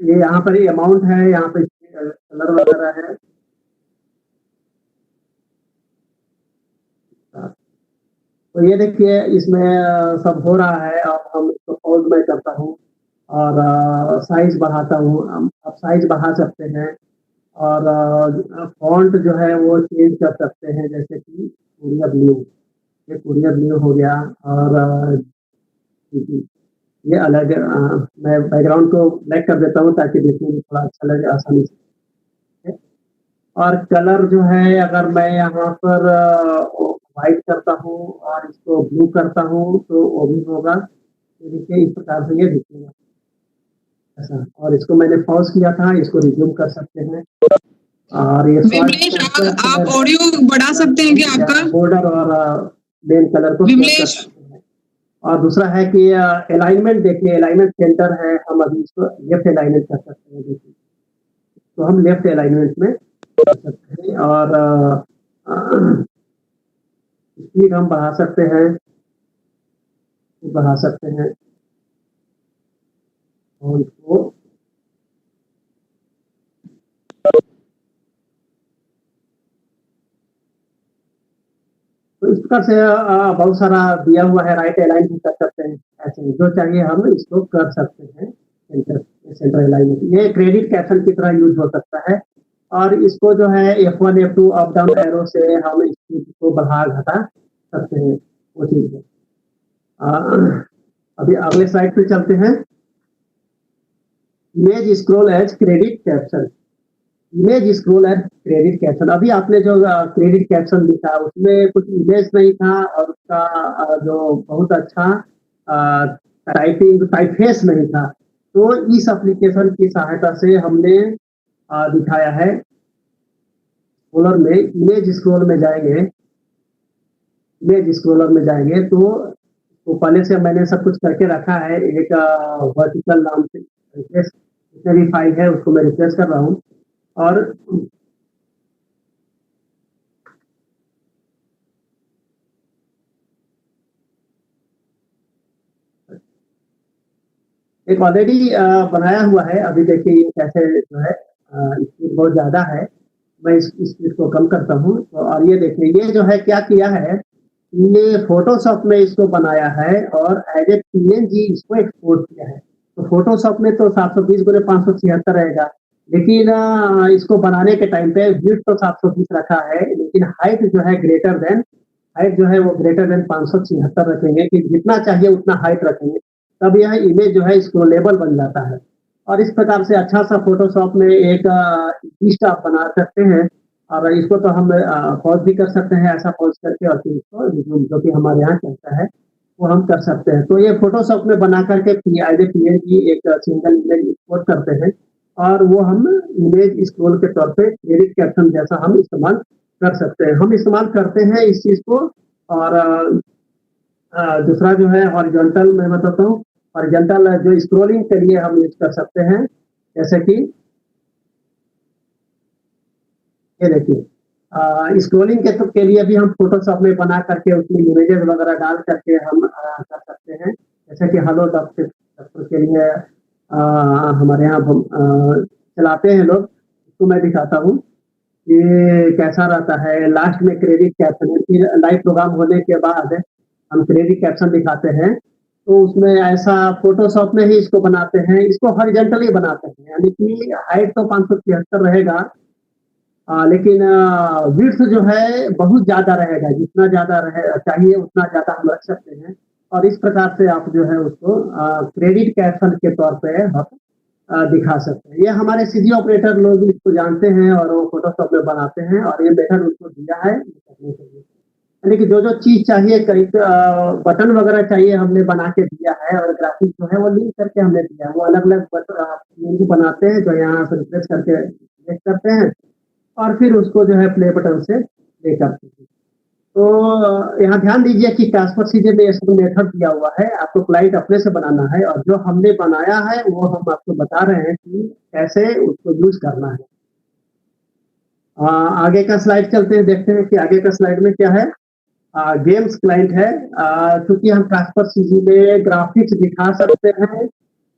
ये यहाँ पर अमाउंट है, यहाँ पे कलर वगैरह है। तो ये देखिए इसमें सब हो रहा है। अब हम इसको पॉज में करता हूँ और साइज बढ़ाता हूँ। आप साइज बढ़ा सकते हैं और फॉन्ट जो है वो चेंज कर सकते हैं, जैसे कि कुरियर न्यू, ये कुरियर न्यू हो गया। और ये अलग मैं बैकग्राउंड को ब्लैक कर देता हूँ ताकि देखने में थोड़ा अच्छा लगे आसानी से। और कलर जो है अगर मैं यहाँ पर वाइट करता हूँ और इसको ब्लू करता हूँ तो वो भी होगा। तो देखिए इस प्रकार से ये दिखेगा ऐसा। और इसको मैंने पॉज किया था, इसको रिज्यूम कर सकते हैं। और ये विमलेश आप ऑडियो बढ़ा सकते हैं क्या आपका? बॉर्डर और मेन कलर को विमलेश। और दूसरा है कि अलाइनमेंट देखिए, अलाइनमेंट सेंटर है, हम अभी इसको लेफ्ट अलाइनमेंट कर सकते हैं। देखिए तो हम लेफ्ट अलाइनमेंट में कर सकते हैं और स्पीड हम बढ़ा सकते हैं, और इसको तो इस प्रकार से बहुत सारा दिया हुआ है। राइट अलाइन भी कर सकते हैं, ऐसे जो चाहिए हम इसको कर सकते हैं। सेंटर अलाइनमेंट ये क्रेडिट कैप्शन की तरह यूज हो सकता है। और इसको जो है F1 F2 up down arrow से हम स्पीड को बढ़ा घटा सकते हैं, वो चीज है। अभी अगले स्लाइड पे चलते हैं। Image scroll as credit caption. Image scroll as credit caption. अभी आपने जो क्रेडिट कैप्शन लिखा उसमें कुछ इमेज नहीं था और उसका जो बहुत अच्छा टाइपफेस नहीं था। तो इस एप्लीकेशन की सहायता से हमने दिखाया है। स्क्रॉलर में इमेज स्क्रॉल में जाएंगे, इमेज स्क्रॉलर में जाएंगे तो पहले से मैंने सब कुछ करके रखा है। एक वर्टिकल नाम से जितने भी फाइल है उसको मैं रिफ्रेश कर रहा हूँ और एक ऑलरेडी बनाया हुआ है। अभी देखिए ये कैसे जो है स्पीड बहुत ज्यादा है, मैं इस स्पीड को कम करता हूँ। तो और ये देखिए ये जो है क्या किया है, ये फोटोशॉप में इसको बनाया है और एज ए PNG इसको एक्सपोर्ट किया है। तो फोटोशॉप में तो 720 गुने 576 रहेगा, लेकिन इसको बनाने के टाइम पे विड्थ तो 720 रखा है, लेकिन हाइट जो है ग्रेटर देन 576 रखेंगे कि जितना चाहिए उतना हाइट रखेंगे, तब यह इमेज जो है स्क्रॉलेबल बन जाता है। और इस प्रकार से अच्छा सा फ़ोटोशॉप में एक लिस्ट आप बना सकते हैं और इसको तो हम पॉज़ भी कर सकते हैं, ऐसा पॉज़ करके और फिर इसको रिज़्यूम जो कि हमारे यहाँ चलता है, वो हम कर सकते हैं। तो ये फ़ोटोशॉप में बना कर के एज़ ए पीएनजी एक सिंगल इमेज एक्सपोर्ट करते हैं और वो हम इमेज स्क्रॉल के तौर पे क्रेडिट कैप्शन जैसा हम इस्तेमाल कर सकते हैं। हम इस्तेमाल करते हैं इस चीज़ को और दूसरा जो है हॉरिज़ॉन्टल मैं बताता हूँ, हॉरिज़ॉन्टल जो स्क्रॉलिंग के लिए हम यूज़ कर सकते हैं, जैसे कि ये देखिए स्क्रॉलिंग के लिए भी हम फ़ोटोशॉप में बना करके उसमें इमेजेस वगैरह डाल करके हम कर सकते हैं। जैसे कि हेलो डॉक्टर के लिए हमारे यहाँ हम चलाते हैं लोग, इसको मैं दिखाता हूँ। ये कैसा रहता है, लास्ट में क्रेडिट कैप्शन फिर लाइव प्रोग्राम होने के बाद हम क्रेडिट कैप्शन दिखाते हैं, तो उसमें ऐसा फ़ोटोशॉप में ही इसको बनाते हैं, इसको हॉरिज़ॉन्टली बनाते हैं, यानी कि हाइट तो 576 रहेगा लेकिन विड्थ जो है बहुत ज़्यादा रहेगा, जितना ज़्यादा रहे चाहिए उतना ज़्यादा हम रख सकते हैं और इस प्रकार से आप जो है उसको क्रेडिट कैप्शन के तौर पे हम दिखा सकते हैं। ये हमारे सीजी ऑपरेटर लोग इसको जानते हैं और वो फ़ोटोशॉप में बनाते हैं और ये मेथड उनको दिया है करने के लिए। यानी कि जो-जो चीज़ चाहिए कहीं बटन वगैरह चाहिए हमने बना के दिया है और ग्राफ़िक्स जो है वो लिंक करके हमने दिया है। वो अलग-अलग पीएनजी बनाते हैं जो यहाँ से रिफ्रेश करके क्लिक करते हैं और फिर उसको जो है प्ले बटन से प्ले करते हैं। तो यहाँ ध्यान दीजिए कि ट्रांसफर सीजन में ये सब मेथड दिया हुआ है, आपको क्लाइंट अपने से बनाना है और जो हमने बनाया है वो हम आपको बता रहे हैं कि कैसे उसको यूज़ करना है। आगे का स्लाइड चलते हैं, देखते हैं कि आगे का स्लाइड में क्या है। गेम्स क्लाइंट है चूँकि हम ट्रांसफर सीजी में ग्राफ़िक्स दिखा सकते हैं,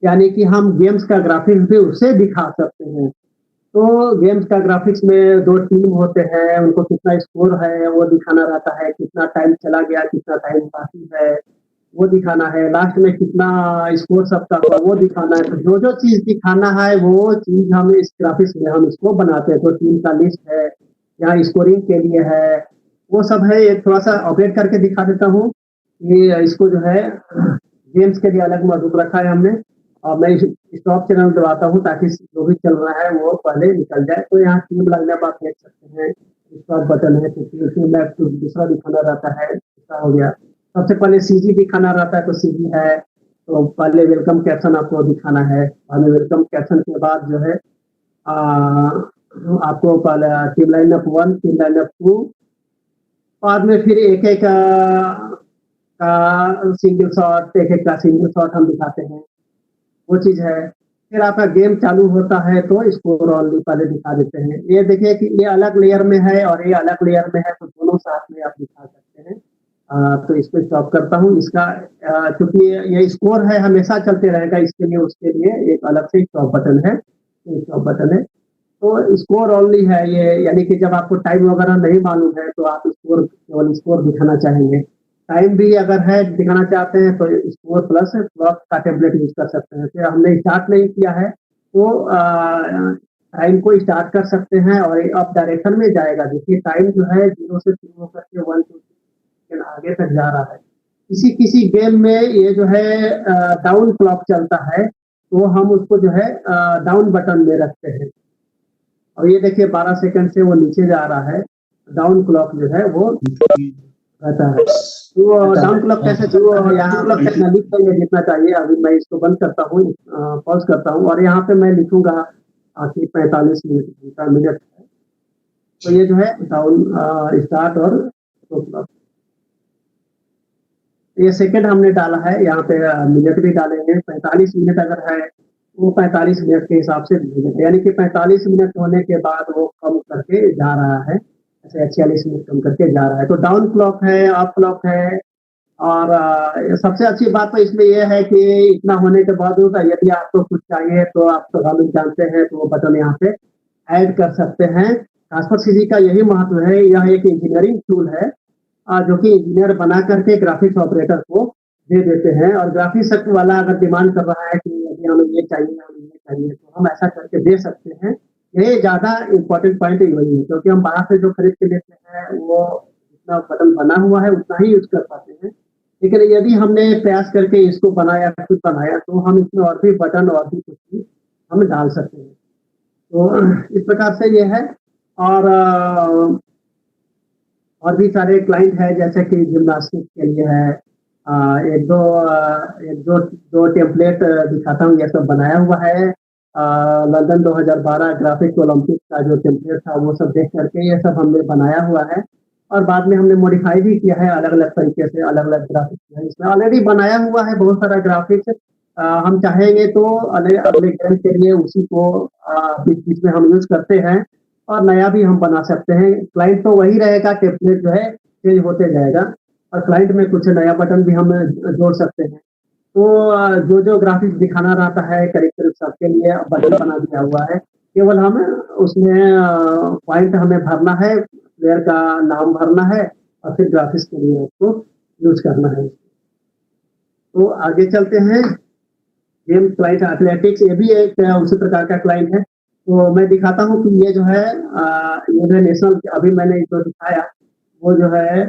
यानी कि हम गेम्स का ग्राफ़िक्स भी उससे दिखा सकते हैं। तो गेम्स का ग्राफ़िक्स में 2 टीम होते हैं, उनको कितना स्कोर है वो दिखाना रहता है, कितना टाइम चला गया, कितना टाइम बाकी है, वो दिखाना है, लास्ट में कितना स्कोर सबका हुआ वो दिखाना है। तो जो-जो चीज़ दिखाना है वो चीज़ हम इस ग्राफ़िक्स में हम इसको बनाते हैं। तो टीम का लिस्ट है, यहाँ स्कोरिंग के लिए है, वो सब है। ये थोड़ा-सा ऑपरेट करके दिखा देता हूँ। ये इसको जो है गेम्स के लिए अलग मॉड्यूल रखा है हमने और मैं स्टॉप चैनल दबाता हूँ ताकि जो भी चल रहा है वो पहले निकल जाए। तो यहाँ टीम लाइनअप आप देख सकते हैं, स्टॉप बटन है, तो टीम मैप तो दूसरा दिखाना रहता है, ऐसा हो गया। सबसे पहले सीजी दिखाना रहता है तो सीजी है, तो पहले वेलकम कैप्शन आपको दिखाना है, बाद में वेलकम कैप्शन के बाद जो है अ, आपको पहले टीम लाइनअप 1, टीम लाइनअप 2 बाद में फिर एक-एक का सिंगल शॉट, एक-एक का सिंगल शॉट हम दिखाते हैं, वो चीज़ है। फिर आपका गेम चालू होता है तो स्कोर ओनली पहले दिखा देते हैं। ये देखिए कि ये अलग लेयर में है और ये अलग लेयर में है, तो दोनों साथ में आप दिखा सकते हैं। तो इसको स्टॉप करता हूँ। इसका चूँकि ये स्कोर है हमेशा चलते रहेगा, इसके लिए उसके लिए एक अलग से स्टॉप बटन है, स्टॉप बटन है। तो स्कोर ओनली है ये, यानी कि जब आपको टाइम वगैरह नहीं मालूम है तो आप स्कोर केवल स्कोर दिखाना चाहेंगे। टाइम भी अगर है दिखाना चाहते हैं तो स्कोर प्लस क्लॉक का टेम्पलेट यूज़ कर सकते हैं। फिर हमने स्टार्ट नहीं किया है तो टाइम को स्टार्ट कर सकते हैं और ये अप डायरेक्शन में जाएगा। देखिए टाइम जो है 0 से शुरू होकर के 1 2 3 आगे तक जा रहा है। किसी-किसी गेम में ये जो है डाउन क्लॉक चलता है, तो हम उसको जो है डाउन बटन में रखते हैं। और ये देखिए 12 सेकंड से वो नीचे जा रहा है, डाउन क्लॉक जो है वो रहता है। तो डाउन क्लॉक कैसे चलता है, यहाँ पे कितना लिख देंगे जितना चाहिए। अभी मैं इसको बंद करता हूँ, पॉज़ करता हूँ और यहाँ पे मैं लिखूँगा कि 45 मिनट का मिनट है। तो ये जो है डाउन स्टार्ट और स्टॉप क्लॉक। ये सेकंड हमने डाला है, यहाँ पे मिनट भी डालेंगे। 45 मिनट अगर है, वो 45 मिनट के हिसाब से मिलेगा, यानी कि 45 मिनट होने के बाद वो कम करके जा रहा है, ऐसे 46 मिनट कम करके जा रहा है। तो डाउन क्लॉक है, अप क्लॉक है और सबसे अच्छी बात तो इसमें ये है कि इतना होने के बावजूद यदि आपको कुछ चाहिए तो आप तो हम जानते हैं तो वो बटन यहाँ पे ऐड कर सकते हैं। ट्रांसफर सीजी का यही महत्व है, यह एक इंजीनियरिंग टूल है जो कि इंजीनियर बना करके ग्राफिक्स ऑपरेटर को दे देते हैं और ग्राफिक्स वाला अगर डिमांड कर रहा है कि अभी हमें ये चाहिए, हमें ये चाहिए, तो हम ऐसा करके दे सकते हैं। ये ज़्यादा इम्पोर्टेंट पॉइंट ही वही है, क्योंकि हम बाहर से जो खरीद के लेते हैं, वो जितना बटन बना हुआ है, उतना ही यूज़ कर पाते हैं। लेकिन यदि हमने प्रयास करके इसको बनाया, खुद बनाया, तो हम इसमें और भी बटन और भी कुछ भी हम डाल सकते हैं। तो इस प्रकार से ये है। और और भी सारे क्लाइंट हैं, जैसे कि जिम्नास्टिक के लिए है। एक दो टेम्पलेट दिखाता हूँ, ये सब बनाया हुआ है। लंदन 2012 ग्राफिक्स ओलंपिक का जो टेम्पलेट था, वो सब देख करके ये सब हमने बनाया हुआ है। और बाद में हमने मॉडिफाई भी किया है अलग-अलग तरीके से, अलग-अलग ग्राफिक्स है। इसमें ऑलरेडी बनाया हुआ है बहुत सारा ग्राफिक्स। हम चाहेंगे तो अगले अगले गेम के लिए उसी को बीच-बीच में हम यूज़ करते हैं और नया भी हम बना सकते हैं। क्लाइंट तो वही रहेगा, टेम्पलेट जो है चेंज होते जाएगा और क्लाइंट में कुछ नया बटन भी हम जोड़ सकते हैं। तो जो ग्राफिक्स दिखाना रहता है करीब-करीब सबके लिए बटन बना दिया हुआ है। केवल हमें उसमें पॉइंट हमें भरना है, प्लेयर का नाम भरना है और फिर ग्राफिक्स के लिए उसको यूज़ करना है। तो आगे चलते हैं। गेम क्लाइंट एथलेटिक्स, ये भी एक उसी प्रकार का क्लाइंट है। तो मैं दिखाता हूँ कि ये जो है ये जो नेशनल अभी मैंने जो दिखाया, वो जो है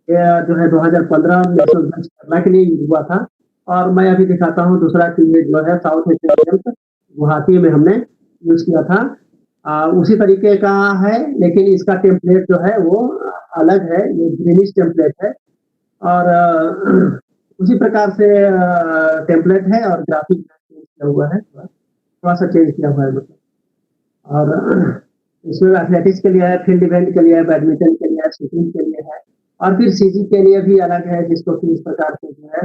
ये जो है 2015 नेशनल बेंच करना के लिए यूज़ हुआ था। और मैं अभी दिखाता हूँ दूसरा कि ये जो है साउथ एशियन गेम्स गुवाहाटी में हमने यूज़ किया था। उसी तरीके का है, लेकिन इसका टेम्पलेट जो है वो अलग है, ये ग्रीनिश टेम्पलेट है। और उसी प्रकार से टेम्पलेट है और ग्राफिक चेंज किया हुआ है, थोड़ा-सा चेंज किया हुआ है मतलब। और इसमें एथलेटिक्स के लिए है, फील्ड इवेंट के लिए है, बैडमिंटन के लिए है, शूटिंग के लिए है और फिर सीजी के लिए भी अलग है, जिसको कि इस प्रकार से जो है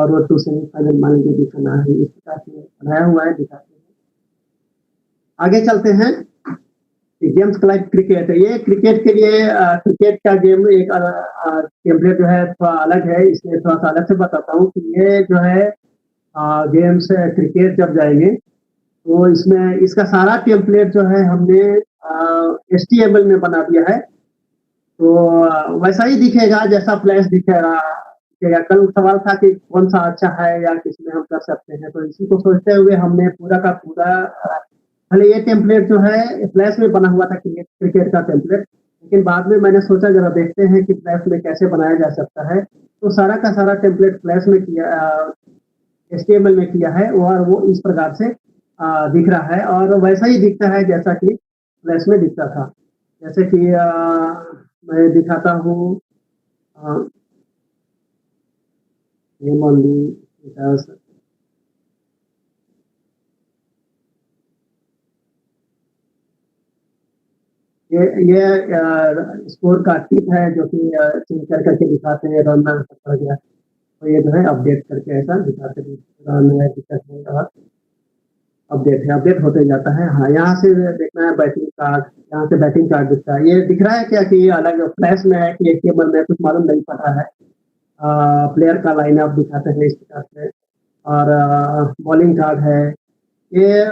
रोड टू सेमीफाइनल मान लीजिए दिखाना है, इस प्रकार से बनाया हुआ है, दिखाते हैं। आगे चलते हैं। गेम्स लाइक क्रिकेट, ये क्रिकेट के लिए क्रिकेट का गेम एक टेम्पलेट जो है थोड़ा अलग है, इसलिए थोड़ा-सा अलग से बताता हूँ कि ये जो है गेम्स क्रिकेट जब जाएँगे, तो इसमें इसका सारा टेम्पलेट जो है हमने एचटीएमएल में बना दिया है। तो वैसा ही दिखेगा जैसा फ्लैश दिखेगा। कल सवाल था कि कौन-सा अच्छा है या किसमें हम कर सकते हैं, तो इसी को सोचते हुए हमने पूरा का पूरा पहले ये टेम्पलेट जो है फ्लैश में बना हुआ था, क्रिकेट का टेम्पलेट, लेकिन बाद में मैंने सोचा ज़रा देखते हैं कि फ्लैश में कैसे बनाया जा सकता है। तो सारा का सारा टेम्पलेट फ्लैश में किया, एचटीएमएल में किया है और वो इस प्रकार से दिख रहा है और वैसा ही दिखता है जैसा कि फ्लैश में दिखता था। जैसे कि मैं दिखाता हूँ। ये मान ली ये स्कोर का टिप है, जो कि चेंज कर करके दिखाते हैं, रन पड़ गया तो ये जो है अपडेट करके ऐसा दिखाते हैं, रन है, विकेट है और अपडेट होते जाता है। हाँ, यहाँ से देखना है बैटिंग कार्ड, यहाँ से बैटिंग कार्ड दिखता है। ये दिख रहा है क्या कि अलग फ्लैश में है कि एचटीएमएल में, कुछ मालूम नहीं पड़ रहा है। प्लेयर का लाइनअप दिखाते हैं इस प्रकार से और बॉलिंग कार्ड है। ये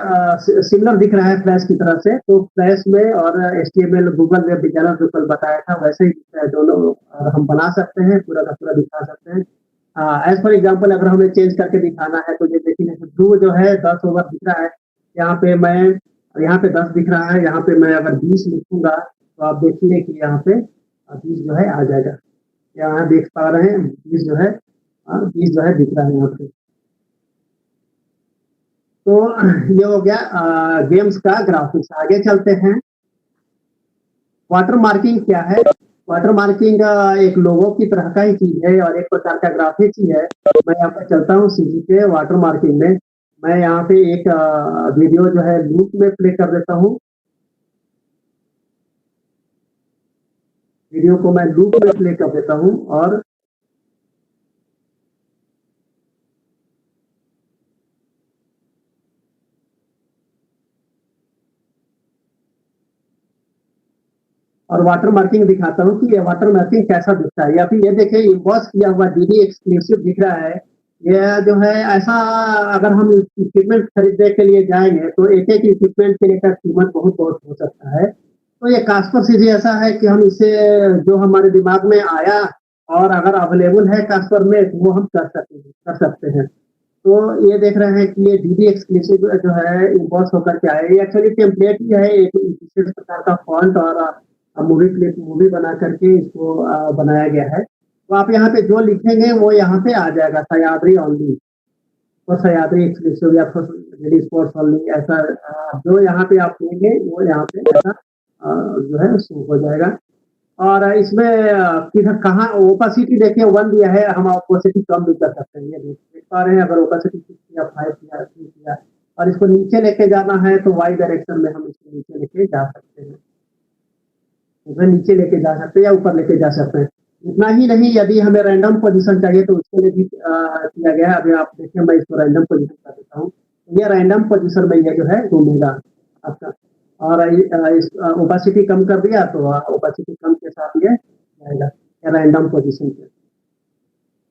सिमिलर दिख रहा है फ्लैश की तरह से, तो फ्लैश में और एचटीएमएल गूगल वेब डिजाइनर जो कल बताया था वैसे ही दिखता है दोनों। हम बना सकते हैं, पूरा का पूरा दिखा सकते हैं। एज फॉर एग्जांपल अगर हमें चेंज करके दिखाना है तो ये देखिए ड्रू जो है 10 ओवर दिख रहा है, यहाँ पे 10 दिख रहा है, यहाँ पे मैं अगर 20 लिखूंगा तो आप देखिए कि यहाँ पे 20 जो है आ जाएगा। यहाँ देख पा रहे हैं 20 जो है 20 जो है दिख रहा है यहाँ पे। तो ये हो गया गेम्स का ग्राफिक्स। आगे चलते हैं। वाटर मार्किंग क्या है? वाटर मार्किंग एक लोगो की तरह का ही चीज है और एक प्रकार का ग्राफिक्स ही है। मैं यहाँ पे चलता हूँ सीजी के वाटर मार्किंग में। मैं यहाँ पे एक वीडियो जो है लूप में प्ले कर देता हूँ। वीडियो को मैं लूप में प्ले कर देता हूँ और वाटर मार्किंग दिखाता हूँ कि ये वाटर मार्किंग कैसा दिखता है। या फिर ये देखिए इम्बॉस किया हुआ डीडी एक्सक्लूसिव दिख रहा है। ये जो है ऐसा, अगर हम इक्विपमेंट खरीदने के लिए जाएंगे तो एक-एक इक्विपमेंट के लिए का कीमत बहुत-बहुत हो सकता है। तो ये कास्पर सीजी ऐसा है कि हम इसे जो हमारे दिमाग में आया और अगर अवेलेबल है कास्पर में तो वो हम कर सकते हैं। तो ये देख रहे हैं कि ये डीडी एक्सक्लूसिव जो है इम्पोर्ट होकर के आया है। ये एक्चुअली टेम्पलेट ही है, एक विशेष प्रकार का फॉन्ट और मूवी बना करके इसको बनाया गया है। तो आप यहाँ पे जो लिखेंगे वो यहाँ पे आ जाएगा, सह्याद्री ओनली और सह्याद्री एक्सक्लूसिव या फिर डीडी स्पोर्ट्स ओनली, ऐसा जो यहाँ पे आप लेंगे वो यहाँ पे ऐसा जो है शो हो जाएगा। और इसमें किधर कहाँ ओपेसिटी देखिए 1 दिया है, हम ओपेसिटी कम भी कर सकते हैं। ये देख पा रहे हैं, अगर ओपेसिटी 6 या 5 या 3 या, और इसको नीचे लेके जाना है तो वाई डायरेक्शन में हम इसको नीचे लेके जा सकते हैं, नीचे लेके जा सकते हैं या ऊपर लेके जा सकते हैं। इतना ही नहीं, यदि हमें रैंडम पोजीशन चाहिए तो उसके लिए भी किया गया है। अभी आप देखिए, मैं इसको रैंडम पोजीशन कर देता हूँ, ये रैंडम पोजीशन में ये जो है घूमेगा आपका। और इस ओपेसिटी कम कर दिया तो ओपेसिटी कम के साथ ये जाएगा रैंडम पोजीशन पे।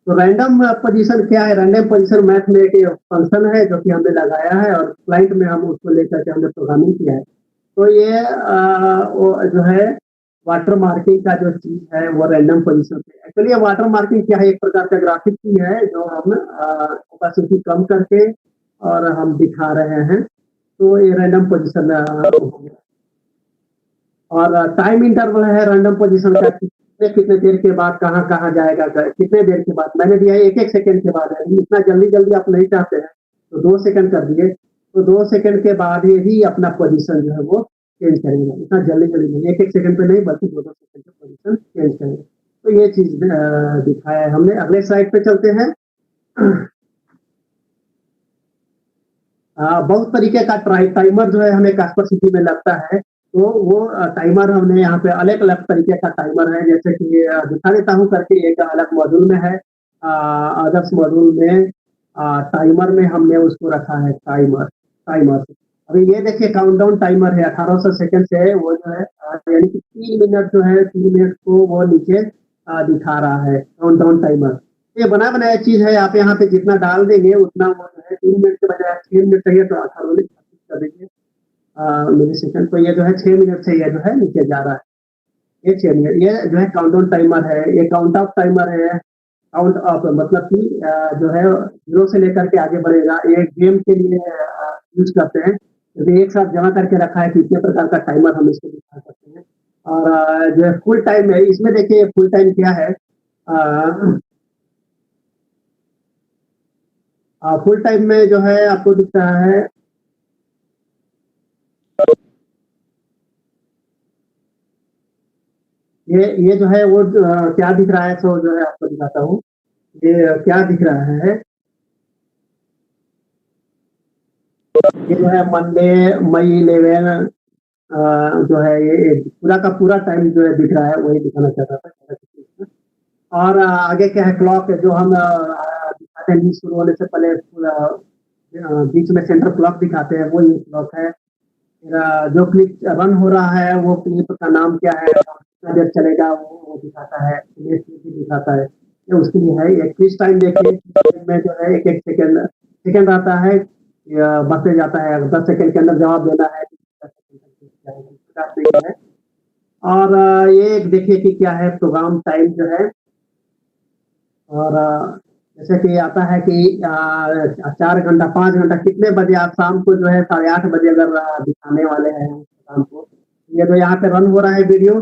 तो रैंडम पोजीशन क्या है? रैंडम पोजीशन मैथ में एक फंक्शन है जो कि हमने लगाया है और क्लाइंट में हम उसको लेकर के हमने प्रोग्रामिंग किया है। तो ये वो जो है वाटर मार्किंग का जो चीज है वो रैंडम पोजीशन पे। एक्चुअली ये वाटर मार्किंग क्या है? एक प्रकार का ग्राफिक ही है जो हम ओपेसिटी कम करके और हम दिखा रहे हैं। तो ये रैंडम पोजीशन हो गया। और टाइम इंटरवल है रैंडम पोजीशन का, कितने देर के बाद कहाँ जाएगा, कितने देर के बाद। मैंने दिया है 1-1 सेकंड के बाद है, इतना जल्दी आप नहीं चाहते हैं तो 2 सेकंड कर दिए, तो 2 सेकंड के बाद ही अपना पोजीशन जो है वो चेंज करेंगे। इतना जल्दी नहीं, 1-1 सेकंड पे नहीं बल्कि 2-2 सेकंड पे पोजीशन चेंज करेंगे। तो ये चीज दिखाया है हमने। अगले स्लाइड पे चलते हैं। बहुत तरीके का टाइमर जो है हमें कास्पर सिटी में लगता है। तो वो टाइमर हमने यहाँ पे अलग-अलग तरीके का टाइमर है, जैसे कि दिखा देता हूँ करके, एक अलग मॉड्यूल में है। अदर्स मॉड्यूल में टाइमर में हमने उसको रखा है टाइमर। अभी ये देखिए काउंटडाउन टाइमर है, 1800 सेकंड से है वो जो है, यानी कि 3 मिनट जो है, 3 मिनट को वो नीचे दिखा रहा है काउंटडाउन टाइमर। ये बना बनाया चीज है, आप यहाँ पे जितना डाल देंगे उतना वो जो है 3 मिनट के बजाय 6 मिनट चाहिए तो 18 कर देंगे मिली सेकंड। तो ये जो है 6 मिनट से ये जो है नीचे जा रहा है, ये 6 मिनट। ये जो है काउंटडाउन टाइमर है। ये काउंट ऑफ टाइमर है, काउंट ऑफ मतलब कि जो है 0 से लेकर के आगे बढ़ेगा। ये गेम के लिए यूज करते हैं, क्योंकि एक साथ जमा करके रखा है कितने प्रकार का टाइमर हम इसको दिखा सकते हैं। और जो है फुल टाइम है, इसमें देखिए फुल टाइम क्या है। फुल टाइम में जो है आपको दिख रहा है, ये जो है वो क्या दिख रहा है, तो जो है आपको दिखाता हूँ। ये क्या दिख रहा है, ये जो है मंडे मई 11 जो है ये पूरा का पूरा टाइम जो है दिख रहा है, वही दिखाना चाहता था। और आगे क्या है, क्लॉक है जो हम दिखाते हैं न्यूज शुरू होने से पहले पूरा बीच में सेंटर क्लॉक दिखाते हैं, वो ये क्लॉक है। जो क्लिप रन हो रहा है वो क्लिप का नाम क्या है, कितना देर चलेगा वो दिखाता है, दिखाता है। ये उसके लिए है। एक क्विज टाइम देखिए में जो है 1-1 सेकंड आता है, बढ़ते जाता है। 10 सेकंड के अंदर जवाब देना है, 10 सेकंड है। और ये एक देखिए कि क्या है प्रोग्राम टाइम जो है। और जैसे कि आता है कि 4 घंटा 5 घंटा, कितने बजे आप शाम को जो है 8:30 बजे अगर दिखाने वाले हैं शाम को, ये जो यहाँ पे रन हो रहा है वीडियो,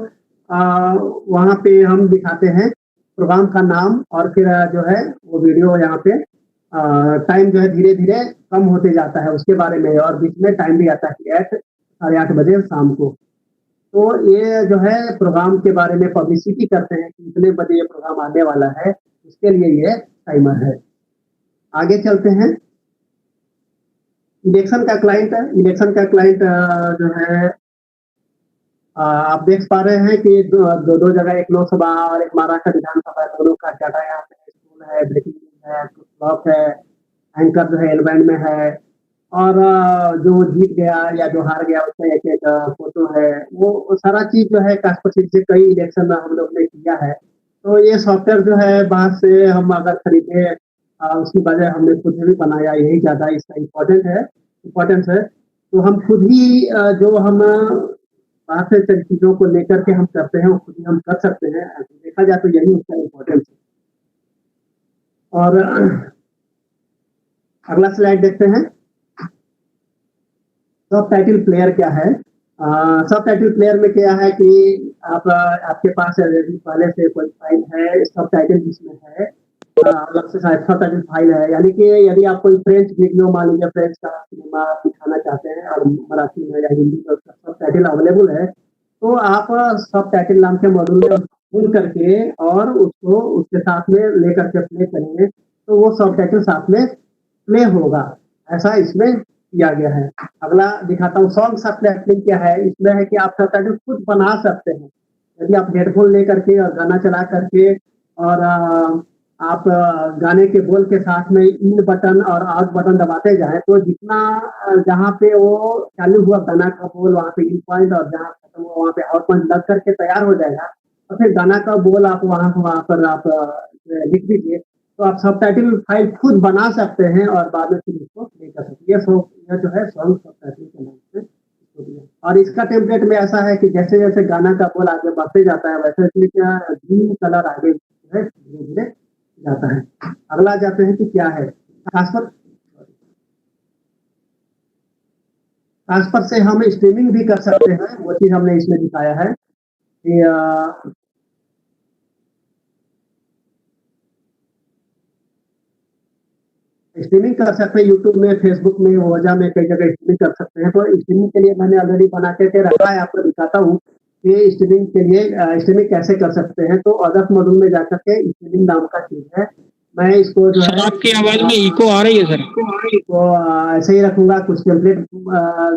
वहाँ पे हम दिखाते हैं प्रोग्राम का नाम और फिर जो है वो वीडियो यहाँ पे टाइम जो है धीरे धीरे कम होते जाता है उसके बारे में, और बीच में टाइम भी आता है 8:30 बजे शाम को। तो ये जो है प्रोग्राम के बारे में पब्लिसिटी करते हैं कि इतने बजे ये प्रोग्राम आने वाला है, उसके लिए ये टाइमर है। आगे चलते हैं। इलेक्शन का क्लाइंट जो है आप देख पा रहे हैं कि दो जगह, एक लोकसभा और एक महाराष्ट्र विधानसभा, दोनों का डाटा यहाँ पे स्कूल है, ब्रेकिंग न्यूज है, क्लॉक है, एंकर जो है एलबैंड में है, और जो जीत गया या जो हार गया उसका एक फोटो है। वो सारा चीज जो है कास्पर से कई इलेक्शन हम लोग ने किया है। तो ये सॉफ्टवेयर जो है बाहर से हम अगर खरीदे, उसकी वजह हमने खुद भी बनाया, यही ज्यादा इसका इम्पोर्टेंस है। तो हम खुद ही जो हम बाहर से चीजों को लेकर के हम करते हैं वो खुद ही हम कर सकते हैं, देखा जाए तो यही उसका इम्पोर्टेंस है। और अगला स्लाइड देखते हैं। सब टाइटल प्लेयर क्या है? सब टाइटल प्लेयर में क्या है कि आपके पास पहले से कोई फाइल है, सब टाइटल जिसमें है अलग से सब टाइटल फाइल है, यानी कि यदि आप कोई फ्रेंच वीडियो मान लीजिए फ्रेंच का सिनेमा दिखाना चाहते हैं और मराठी में या हिंदी में उसका सब टाइटल अवेलेबल है, तो आप सब टाइटल नाम के मॉड्यूल में खोल करके और उसको उसके साथ में लेकर के प्ले करेंगे तो वो सब टाइटल साथ में प्ले होगा, ऐसा इसमें किया गया है। अगला दिखाता हूँ, सॉन्ग सबटाइटलिंग क्या है? इसमें है कि आप सबटाइटल खुद बना सकते हैं। यदि आप हेडफोन लेकर के और गाना चला करके और आप गाने के बोल के साथ में इन बटन और आउट बटन दबाते जाएं तो जितना जहाँ पे वो चालू हुआ गाना का बोल वहाँ पे इन पॉइंट और जहाँ खत्म हुआ वहाँ पे आउट पॉइंट लग करके तैयार हो जाएगा, और फिर गाना का बोल आप वहाँ पर आप लिख दीजिए तो आप सबटाइटल फाइल खुद बना सकते हैं और बाद में फिर इसको प्ले कर सकते हैं। यह जो है सॉन्ग सबटाइटल के नाम से इसको दिया। और इसका टेम्पलेट में ऐसा है कि जैसे जैसे गाना का बोल आगे बढ़ते जाता है वैसे वैसे क्या ग्रीन कलर आगे जो है धीरे धीरे जाता है। अगला जाते हैं कि क्या है ट्रांसफर से हम स्ट्रीमिंग भी कर सकते हैं, वो चीज हमने इसमें दिखाया है कि स्ट्रीमिंग कर सकते हैं यूट्यूब में, फेसबुक में, वजह में कई जगह स्ट्रीमिंग कर सकते हैं। तो स्ट्रीमिंग के लिए मैंने ऑलरेडी बना के रखा है, आपको दिखाता हूँ कि स्ट्रीमिंग के लिए स्ट्रीमिंग कैसे कर सकते हैं। तो अदर्स मॉड्यूल में जाकर के स्ट्रीमिंग नाम का चीज है, मैं इसको जो है आपकी आवाज में इको आ रही है सर। तो ऐसे ही रखूंगा, कुछ टेम्पलेट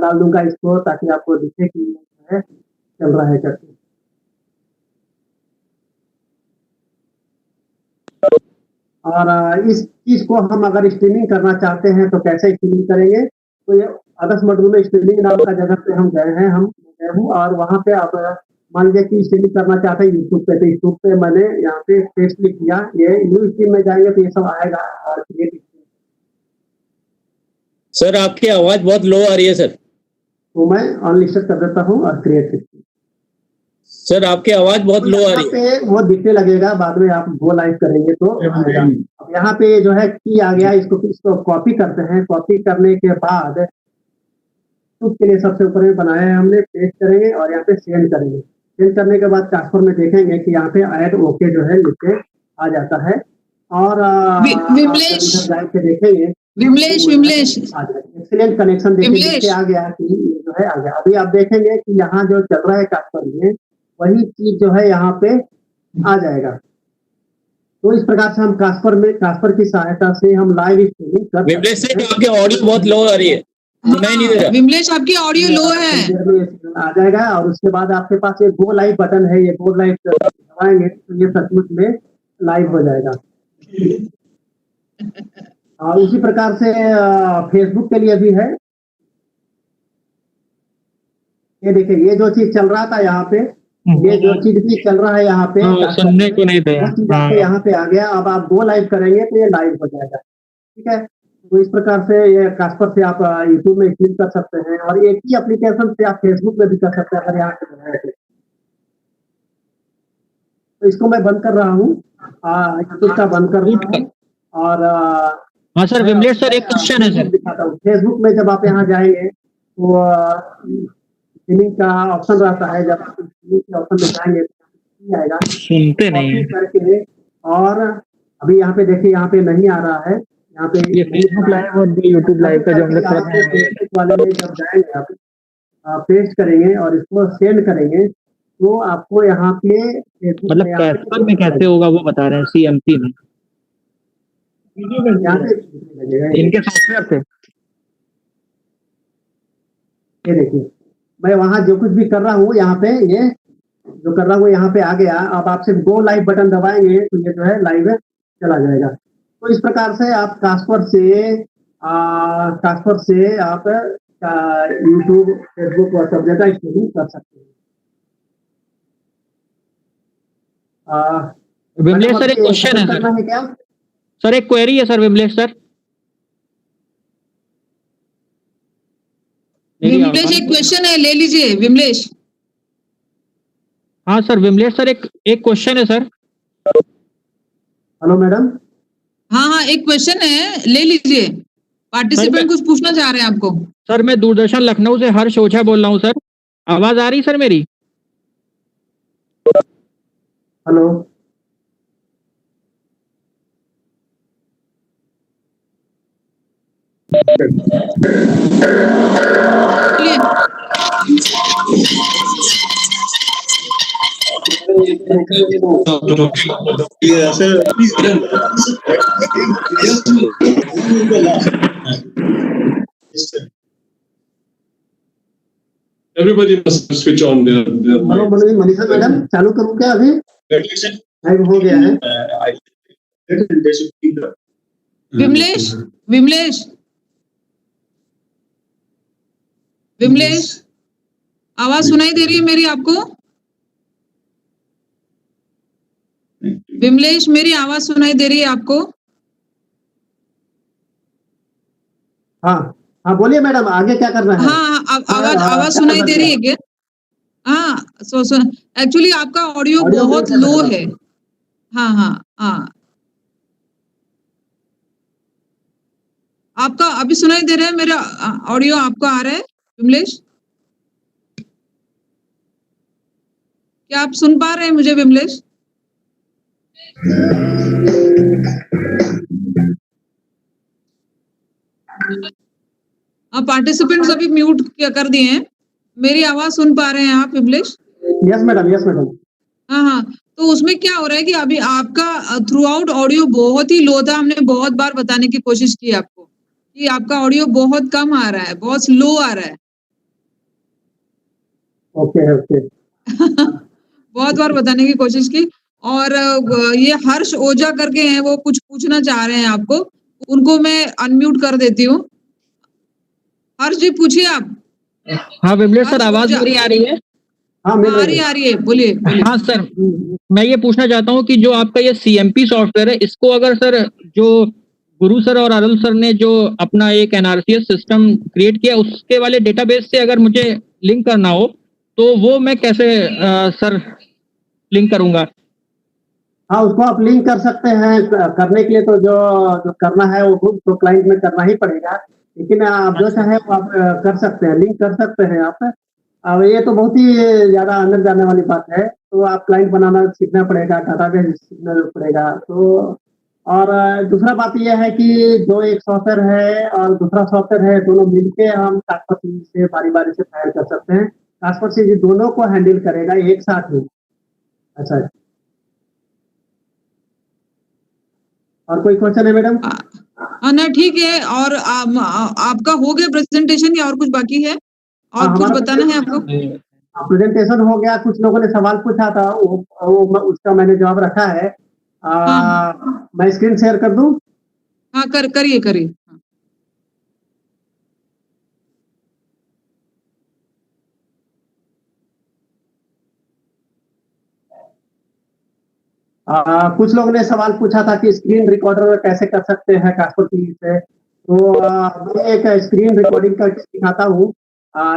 डाल दूंगा इसको ताकि आपको दिखे कि जो है चल रहा है करके। और इस चीज को हम अगर स्ट्रीमिंग करना चाहते हैं तो कैसे स्ट्रीमिंग करेंगे? तो ये अदर्स मॉड्यूल में स्ट्रीमिंग नाम का जगह पे हम गए हैं, और वहां पे आप मान लीजिए कि स्ट्रीमिंग करना चाहते हैं यूट्यूब पे, तो यूट्यूब पे मैंने यहाँ पे पेस्ट क्लिक किया, ये न्यू स्ट्रीम में जाएंगे तो ये सब आएगा। और सर आपकी आवाज बहुत लो आ रही है सर। तो मैं अनलिस्टेड कर देता हूँ और क्रिएट। सर आपकी आवाज बहुत लो आ रही है। वो दिखने लगेगा, बाद में आप गो लाइव करेंगे तो अब यहाँ पे जो है की आ गया, इसको कॉपी करते हैं। कॉपी करने के बाद उसके लिए सबसे ऊपर में बनाया है हमने, पेस्ट करेंगे और यहाँ पे सेंड करेंगे। सेंड करने के बाद ट्रांसफर में देखेंगे कि यहाँ पे ऐड ओके जो है नीचे आ जाता है। और के देखेंगे विमलेश एक्सीलेंट कनेक्शन देखेंगे आ गया कि जो है आ गया। अभी आप देखेंगे कि यहाँ जो चल रहा है ट्रांसफर में वही चीज जो है यहाँ पे आ जाएगा। तो इस प्रकार से हम ट्रांसफर की सहायता से हम लाइव स्ट्रीमिंग कर सकते हैं। विमलेश सर आपकी ऑडियो बहुत लो आ रही है, सुनाई नहीं दे रहा। विमलेश आपकी ऑडियो लो है। आ जाएगा और उसके बाद आपके पास ये गो लाइव बटन है, ये गो लाइव दबाएंगे तो ये सचमुच में लाइव हो जाएगा। और उसी प्रकार से फेसबुक के लिए भी है। ये देखिए, ये जो चीज चल रहा था यहाँ पे, ये जो चीज भी चल रहा है यहाँ पे, सुनने को नहीं था। यहाँ पे आ गया। अब आप गो लाइव करेंगे तो ये लाइव हो जाएगा। ठीक है, तो इस प्रकार से ये ट्रांसफर से आप यूट्यूब में क्लिक कर सकते हैं और एक ही एप्लीकेशन से आप फेसबुक में भी कर सकते हैं अगर यहाँ पे बनाए थे। तो इसको मैं बंद कर रहा हूँ, यूट्यूब का बंद कर रहा हूँ। और हाँ सर, विमलेश सर एक क्वेश्चन है सर। दिखाता हूँ। फेसबुक में जब आप यहाँ जाएंगे तो स्ट्रीमिंग का ऑप्शन रहता है, जब स्ट्रीमिंग के ऑप्शन में जाएंगे तो आएगा, सुनते नहीं करके। और अभी यहाँ पे देखिए, यहाँ पे नहीं आ रहा है, यहाँ पे ये फेसबुक लाइव और यूट्यूब लाइव का जो हम लोग कर रहे हैं। फेसबुक वाले में जब जाएंगे आप पेस्ट करेंगे और इसको सेंड करेंगे तो आपको यहाँ पे मतलब ट्रांसफर में कैसे होगा वो बता रहे हैं CMC में, यहाँ पे इनके सॉफ्टवेयर से। ये देखिए, मैं वहां जो कुछ भी कर रहा हूँ यहाँ पे, ये जो कर रहा हूँ यहाँ पे आ गया। अब आप सिर्फ गो लाइव बटन दबाएंगे तो ये जो है लाइव चला जाएगा। तो इस प्रकार से आप ट्रांसफर से आप यूट्यूब, फेसबुक और सब जगह स्ट्रीमिंग कर सकते हैं। विमलेश सर एक क्वेश्चन है सर। क्या सर एक क्वेरी है सर विमलेश सर। विमलेश एक क्वेश्चन है, ले लीजिए विमलेश। हाँ सर, विमलेश सर, एक एक क्वेश्चन है सर। Hello madam. हाँ, एक क्वेश्चन है, ले लीजिए। पार्टिसिपेंट कुछ पूछना चाह रहे हैं आपको। सर मैं दूरदर्शन लखनऊ से हर्ष ओझा बोल रहा हूँ सर। आवाज आ रही सर मेरी? हेलो। बोलिए। Everybody must switch on their hello mic. Manisha madam, चालू करूँ क्या अभी? लाइव हो गया है। विमलेश, विमलेश, विमलेश, आवाज सुनाई दे रही है मेरी आपको? विमलेश, मेरी आवाज सुनाई दे रही है आपको? हाँ हाँ, बोलिए मैडम, आगे क्या करना है? हाँ, आवाज सुनाई दे रही है क्या? हाँ, एक्चुअली आपका ऑडियो बहुत लो है। हाँ। आपका अभी सुनाई दे रहा है मेरा ऑडियो आपको आ रहा है विमलेश? क्या आप सुन पा रहे हैं मुझे विमलेश? पार्टिसिपेंट्स अभी म्यूट कर दिए हैं। मेरी आवाज सुन पा रहे हैं आप Vimlesh? Yes madam, yes madam. हाँ, तो उसमें क्या हो रहा है कि अभी आपका थ्रू आउट ऑडियो बहुत ही लो था। हमने बहुत बार बताने की कोशिश की आपको कि आपका ऑडियो बहुत कम आ रहा है, बहुत स्लो आ रहा है। ओके। बहुत बार बताने की कोशिश की। और ये हर्ष ओझा करके हैं, वो कुछ पूछना चाह रहे हैं आपको। उनको मैं अनम्यूट कर देती हूँ। हर्ष जी, पूछिए आप। हाँ विमलेश सर, हर्ष आवाज ओझा। मेरी आ रही है? हाँ, आ रही है, बोलिए। हाँ सर, मैं ये पूछना चाहता हूँ कि जो आपका ये सीएमपी सॉफ्टवेयर है, इसको अगर सर जो गुरु सर और अरुल सर ने जो अपना एक एनआरसीएस सिस्टम क्रिएट किया, उसके वाले डेटाबेस से अगर मुझे लिंक करना हो तो वो मैं कैसे सर लिंक करूंगा? हाँ, उसको आप लिंक कर सकते हैं। करने के लिए तो जो करना है वो तो क्लाइंट में करना ही पड़ेगा, लेकिन आप जो चाहे वो आप कर सकते हैं, लिंक कर सकते हैं आप। अब ये तो बहुत ही ज्यादा अंदर जाने वाली बात है, तो आप क्लाइंट बनाना सीखना पड़ेगा, डाटाबेस सीखना पड़ेगा। तो और दूसरा बात यह है कि जो एक सॉफ्टवेयर है और दूसरा सॉफ्टवेयर है, दोनों मिलके हम कास्परसी से बारी से फायर कर सकते हैं। कास्परसी जी दोनों को हैंडल करेगा एक साथ ही। अच्छा है। और कोई क्वेश्चन है मैडम? ना ठीक है। और आपका हो गया प्रेजेंटेशन या और कुछ बाकी है? और कुछ बताना है आपको? प्रेजेंटेशन हो गया। कुछ लोगों ने सवाल पूछा था, उसका मैंने जवाब रखा है। मैं स्क्रीन शेयर कर दूं? हाँ, करिए। कुछ लोगों ने सवाल पूछा था कि स्क्रीन रिकॉर्डर कैसे कर सकते हैं कास्परसी से। तो मैं एक स्क्रीन रिकॉर्डिंग करके दिखाता हूँ।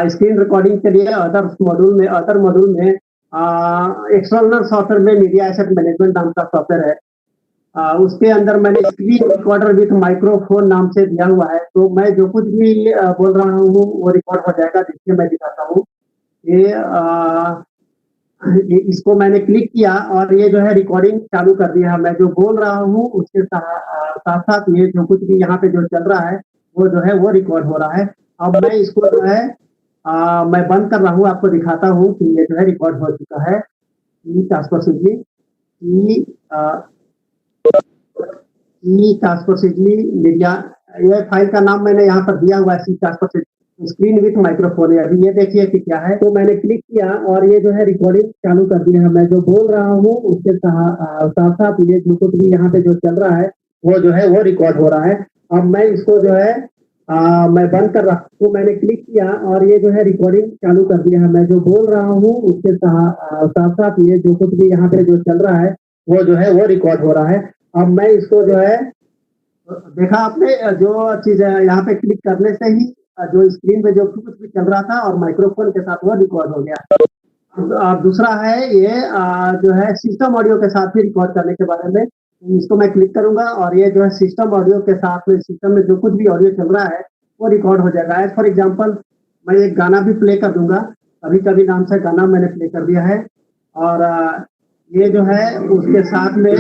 स्क्रीन रिकॉर्डिंग के लिए अदर मॉड्यूल में एक्सटर्नल सॉफ्टवेयर में मीडिया एसेट मैनेजमेंट नाम का सॉफ्टवेयर है। उसके अंदर मैंने स्क्रीन रिकॉर्डर विथ माइक्रोफोन नाम से दिया हुआ है। तो मैं जो कुछ भी बोल रहा हूँ वो रिकॉर्ड हो जाएगा। देखिए, मैं दिखाता हूँ। ये इसको मैंने क्लिक किया और ये जो है रिकॉर्डिंग चालू कर दिया है। मैं जो बोल रहा हूँ उसके साथ साथ ये जो कुछ भी यहाँ पे जो चल रहा है वो जो है वो रिकॉर्ड हो रहा है। अब मैं इसको जो है मैं बंद कर रहा हूँ, आपको दिखाता हूँ कि ये जो है रिकॉर्ड हो चुका है। मीडिया, ये फाइल का नाम मैंने यहाँ पर दिया हुआ है, स्क्रीन विथ माइक्रोफोन। अभी ये देखिए कि क्या है। तो मैंने क्लिक किया और ये जो है रिकॉर्डिंग चालू कर दिया है। मैं जो बोल रहा हूँ उसके साथ साथ ये जो कुछ भी यहाँ पे जो चल रहा है वो जो है वो रिकॉर्ड हो रहा है। अब मैं इसको जो है मैं बंद कर रहा हूँ। तो मैंने क्लिक किया और ये जो है रिकॉर्डिंग चालू कर दिया है। मैं जो बोल रहा हूँ उसके साथ साथ ये जो कुछ भी यहाँ पे जो चल रहा है वो जो है वो रिकॉर्ड हो रहा है। अब मैं इसको जो है, देखा आपने, जो चीज यहाँ पे क्लिक करने से ही जो स्क्रीन पे जो कुछ भी चल रहा था और माइक्रोफोन के साथ वो रिकॉर्ड हो गया। दूसरा है ये जो है सिस्टम ऑडियो के साथ भी रिकॉर्ड करने के बारे में। इसको मैं क्लिक करूंगा और ये जो है सिस्टम ऑडियो के साथ में सिस्टम में जो कुछ भी ऑडियो चल रहा है वो रिकॉर्ड हो जाएगा। एज फॉर एग्जांपल मैं एक गाना भी प्ले कर दूंगा, कभी कभी नाम से गाना मैंने प्ले कर दिया है और ये जो है उसके साथ में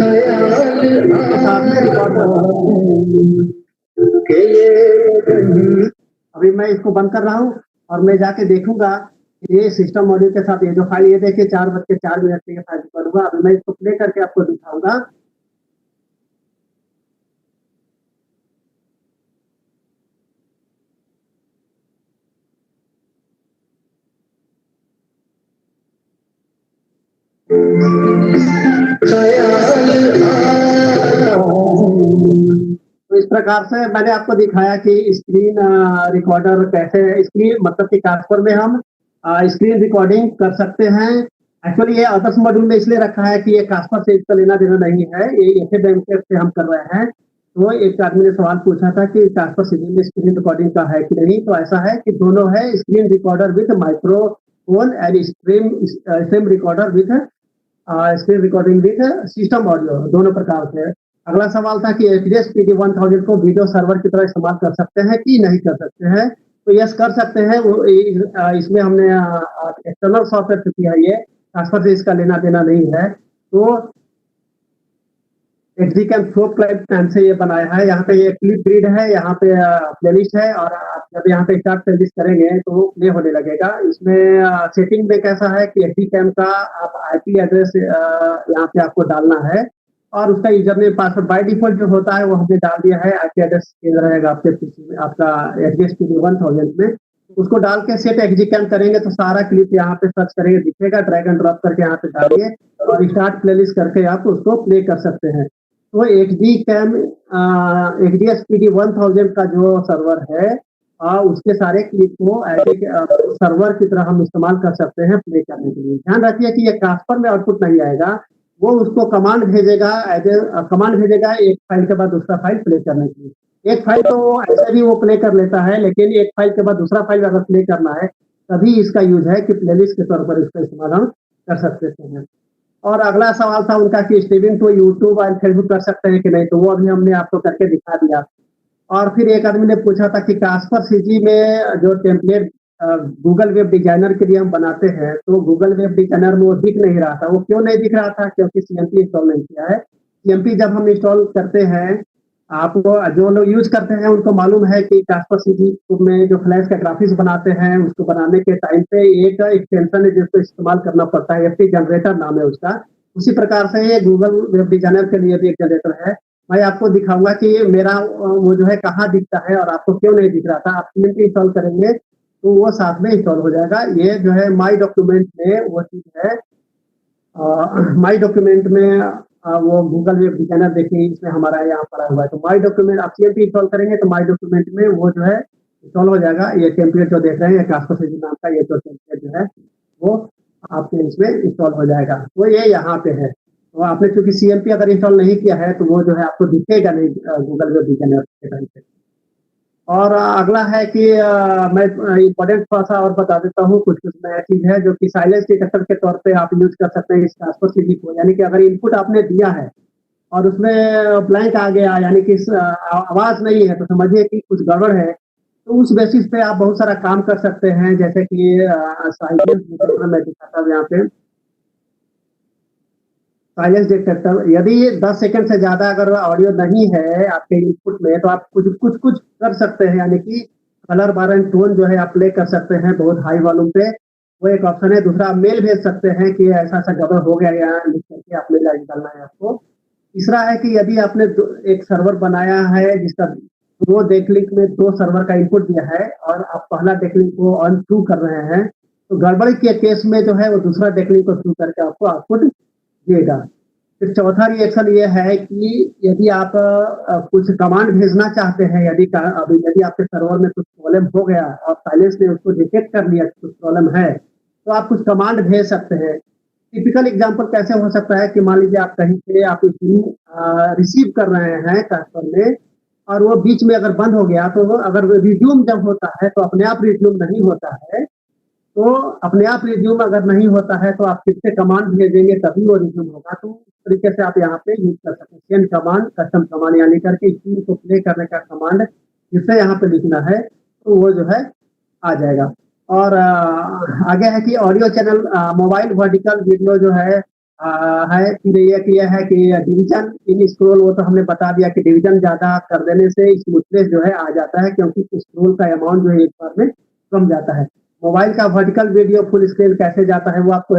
रिकॉर्ड अभी मैं इसको बंद कर रहा हूँ और मैं जाके देखूंगा ये सिस्टम ऑडियो के साथ ये जो फाइल, ये देखिए 4:04 पे ये फाइल करूंगा। अभी मैं इसको प्ले करके आपको दिखाऊंगा। तो इस प्रकार से मैंने आपको दिखाया कि स्क्रीन रिकॉर्डर कैसे, स्क्रीन मतलब कि कास्पर में हम स्क्रीन रिकॉर्डिंग कर सकते हैं। एक्चुअली ये अदर्स मॉड्यूल में इसलिए रखा है कि ये कास्पर से इसका लेना देना नहीं है, ये एफएम से हम कर रहे हैं। तो एक आदमी ने सवाल पूछा था कि कास्पर सीडी में स्क्रीन रिकॉर्डिंग का है कि नहीं, तो ऐसा है कि दोनों है, screen recorder with microphone and stream recorder with screen recording with system audio, दोनों प्रकार से। अगला सवाल था कि एचडीएस पीडी 1000 को वीडियो सर्वर की तरह इस्तेमाल कर सकते हैं कि नहीं कर सकते हैं। तो यस कर सकते हैं। वो इसमें हमने एक्सटर्नल सॉफ्टवेयर चुकी है, ये ट्रांसफर से इसका लेना देना नहीं है। तो XDCam फ्लो प्लान से ये बनाया है। यहाँ पे ये क्लिप ग्रिड है, यहाँ पे प्लेलिस्ट है और आप जब यहाँ पे स्टार्ट प्लेलिस्ट करेंगे तो वो प्ले होने लगेगा। इसमें सेटिंग में कैसा है कि XDCam का आप आईपी एड्रेस यहाँ पे आपको डालना है और उसका user name password by default जो होता है वो हमने डाल दिया है। आईपी एड्रेस रहेगा आपके पीसी में, आपका HDSPD 1000 में। उसको डाल के सेट XDCam करेंगे तो सारा क्लिप यहाँ पे सर्च करेंगे दिखेगा, ड्रैग एंड ड्रॉप करके यहाँ पे डालिए और स्टार्ट प्लेलिस्ट करके आप उसको प्ले कर सकते हैं। तो XDCam HDSPD 1000 का जो सर्वर है उसके सारे क्लिप को सर्वर की तरह हम इस्तेमाल कर सकते हैं प्ले करने के लिए। ध्यान रखिए कि ये कास्पर में आउटपुट नहीं आएगा, वो उसको कमांड भेजेगा, कमांड भेजेगा एक फाइल के बाद दूसरा फाइल प्ले करने के लिए। एक फाइल तो ऐसे भी वो प्ले कर लेता है, लेकिन एक फाइल के बाद दूसरा फाइल अगर प्ले करना है तभी इसका यूज है कि प्लेलिस्ट के तौर पर इसका इस्तेमाल हम कर सकते हैं। और अगला सवाल था उनका कि स्ट्रीमिंग तो यूट्यूब और फेसबुक कर सकते हैं कि नहीं, तो वो अभी हमने आपको करके दिखा दिया। और फिर एक आदमी ने पूछा था कि कास्पर सीजी में जो टेम्पलेट गूगल वेब डिजाइनर के लिए हम बनाते हैं, तो गूगल वेब डिजाइनर में वो दिख नहीं रहा था। वो क्यों नहीं दिख रहा था? क्योंकि CMP इंस्टॉल नहीं किया है। CMP जब हम इंस्टॉल करते हैं, आपको जो लोग यूज करते हैं उनको मालूम है कि कास्पर सीजी में जो फ्लैश का ग्राफिक्स बनाते हैं, उसको बनाने के टाइम पे एक एक्सटेंशन है जिसको इस्तेमाल करना पड़ता है, FT जनरेटर नाम है उसका। उसी प्रकार से ये गूगल वेब डिजाइनर के लिए भी एक जनरेटर है। मैं आपको दिखाऊंगा कि मेरा वो जो है कहाँ दिखता है और आपको क्यों नहीं दिख रहा था। आप CMP इंस्टॉल करेंगे तो वो साथ में इंस्टॉल हो जाएगा। ये जो है माई डॉक्यूमेंट में वो चीज है, माई डॉक्यूमेंट में वो गूगल वेब डिजाइनर देखिए इसमें हमारा यहाँ पड़ा हुआ है। तो माई डॉक्यूमेंट आप CMP इंस्टॉल करेंगे तो माई डॉक्यूमेंट में वो जो है इंस्टॉल हो जाएगा। ये टेम्पलेट जो देख रहे हैं कास्पर सीजी नाम का ये जो टेम्पलेट जो है वो आपके इसमें इंस्टॉल हो जाएगा। तो ये यहाँ पे है। तो आपने चूंकि CMP अगर इंस्टॉल नहीं किया है तो वो जो है आपको दिखेगा नहीं गूगल वेब डिजाइनर के टाइम पे। और अगला है कि मैं इम्पोर्टेंट थोड़ा सा और बता देता हूँ, कुछ नया चीज है जो कि साइलेंस डिटेक्टर के तौर पे आप यूज कर सकते हैं इस कास्पर सीजी को। यानी कि अगर इनपुट आपने दिया है और उसमें ब्लैंक आ गया, यानी कि आवाज नहीं है, तो समझिए कि कुछ गड़बड़ है। तो उस बेसिस पे आप बहुत सारा काम कर सकते हैं, जैसे कि साइलेंस डिटेक्टर मैं दिखाता हूँ यहाँ पे। साइलेंस डिटेक्टर, यदि 10 सेकंड से ज्यादा अगर ऑडियो नहीं है आपके इनपुट में तो आप कुछ कर सकते हैं। यानी कि कलर बार एंड टोन जो है आप प्ले कर सकते हैं बहुत हाई वॉल्यूम पे, वो एक ऑप्शन है। दूसरा आप मेल भेज सकते हैं कि ऐसा ऐसा गड़बड़ हो गया, यहाँ लिख करके आप मेल डालना है आपको। तीसरा है कि यदि आपने एक सर्वर बनाया है जिसका 2 डेकलिंक में 2 सर्वर का इनपुट दिया है और आप पहला डेकलिंक को ऑन थ्रू कर रहे हैं, तो गड़बड़ी के केस में जो है वो दूसरा डेकलिंक को थ्रू करके आपको आउटपुट देगा। फिर चौथा रिएक्शन ये है कि यदि आप कुछ कमांड भेजना चाहते हैं, यदि आपके सर्वर में कुछ प्रॉब्लम हो गया और साइलेंस ने उसको डिटेक्ट कर लिया कुछ प्रॉब्लम है, तो आप कुछ कमांड भेज सकते हैं। टिपिकल एग्जांपल कैसे हो सकता है कि मान लीजिए आप कहीं से आप रिसीव कर रहे हैं कास्पर में और वो बीच में अगर बंद हो गया, तो अगर रिज्यूम जब होता है तो अपने आप रिज्यूम नहीं होता है, तो अपने आप रिज्यूम अगर नहीं होता है तो आप फिर से कमांड भेजेंगे तभी वो रिज्यूम होगा। तो इस तरीके से आप यहाँ पे यूज कर सकते हैं सेंड कमांड, कस्टम कमांड, यानी करके इस चीज को प्ले करने का कमांड जिससे यहाँ पे लिखना है तो वो जो है आ जाएगा। और आगे है कि audio channel mobile vertical video जो है फिर ये है कि डिवीजन इन स्क्रॉल, वो तो हमने बता दिया कि डिवीजन ज्यादा कर देने से स्मूथनेस जो है आ जाता है, क्योंकि स्क्रॉल का अमाउंट जो है एक बार में कम जाता है। मोबाइल का वर्टिकल वीडियो फुल स्क्रीन कैसे जाता है वो आपको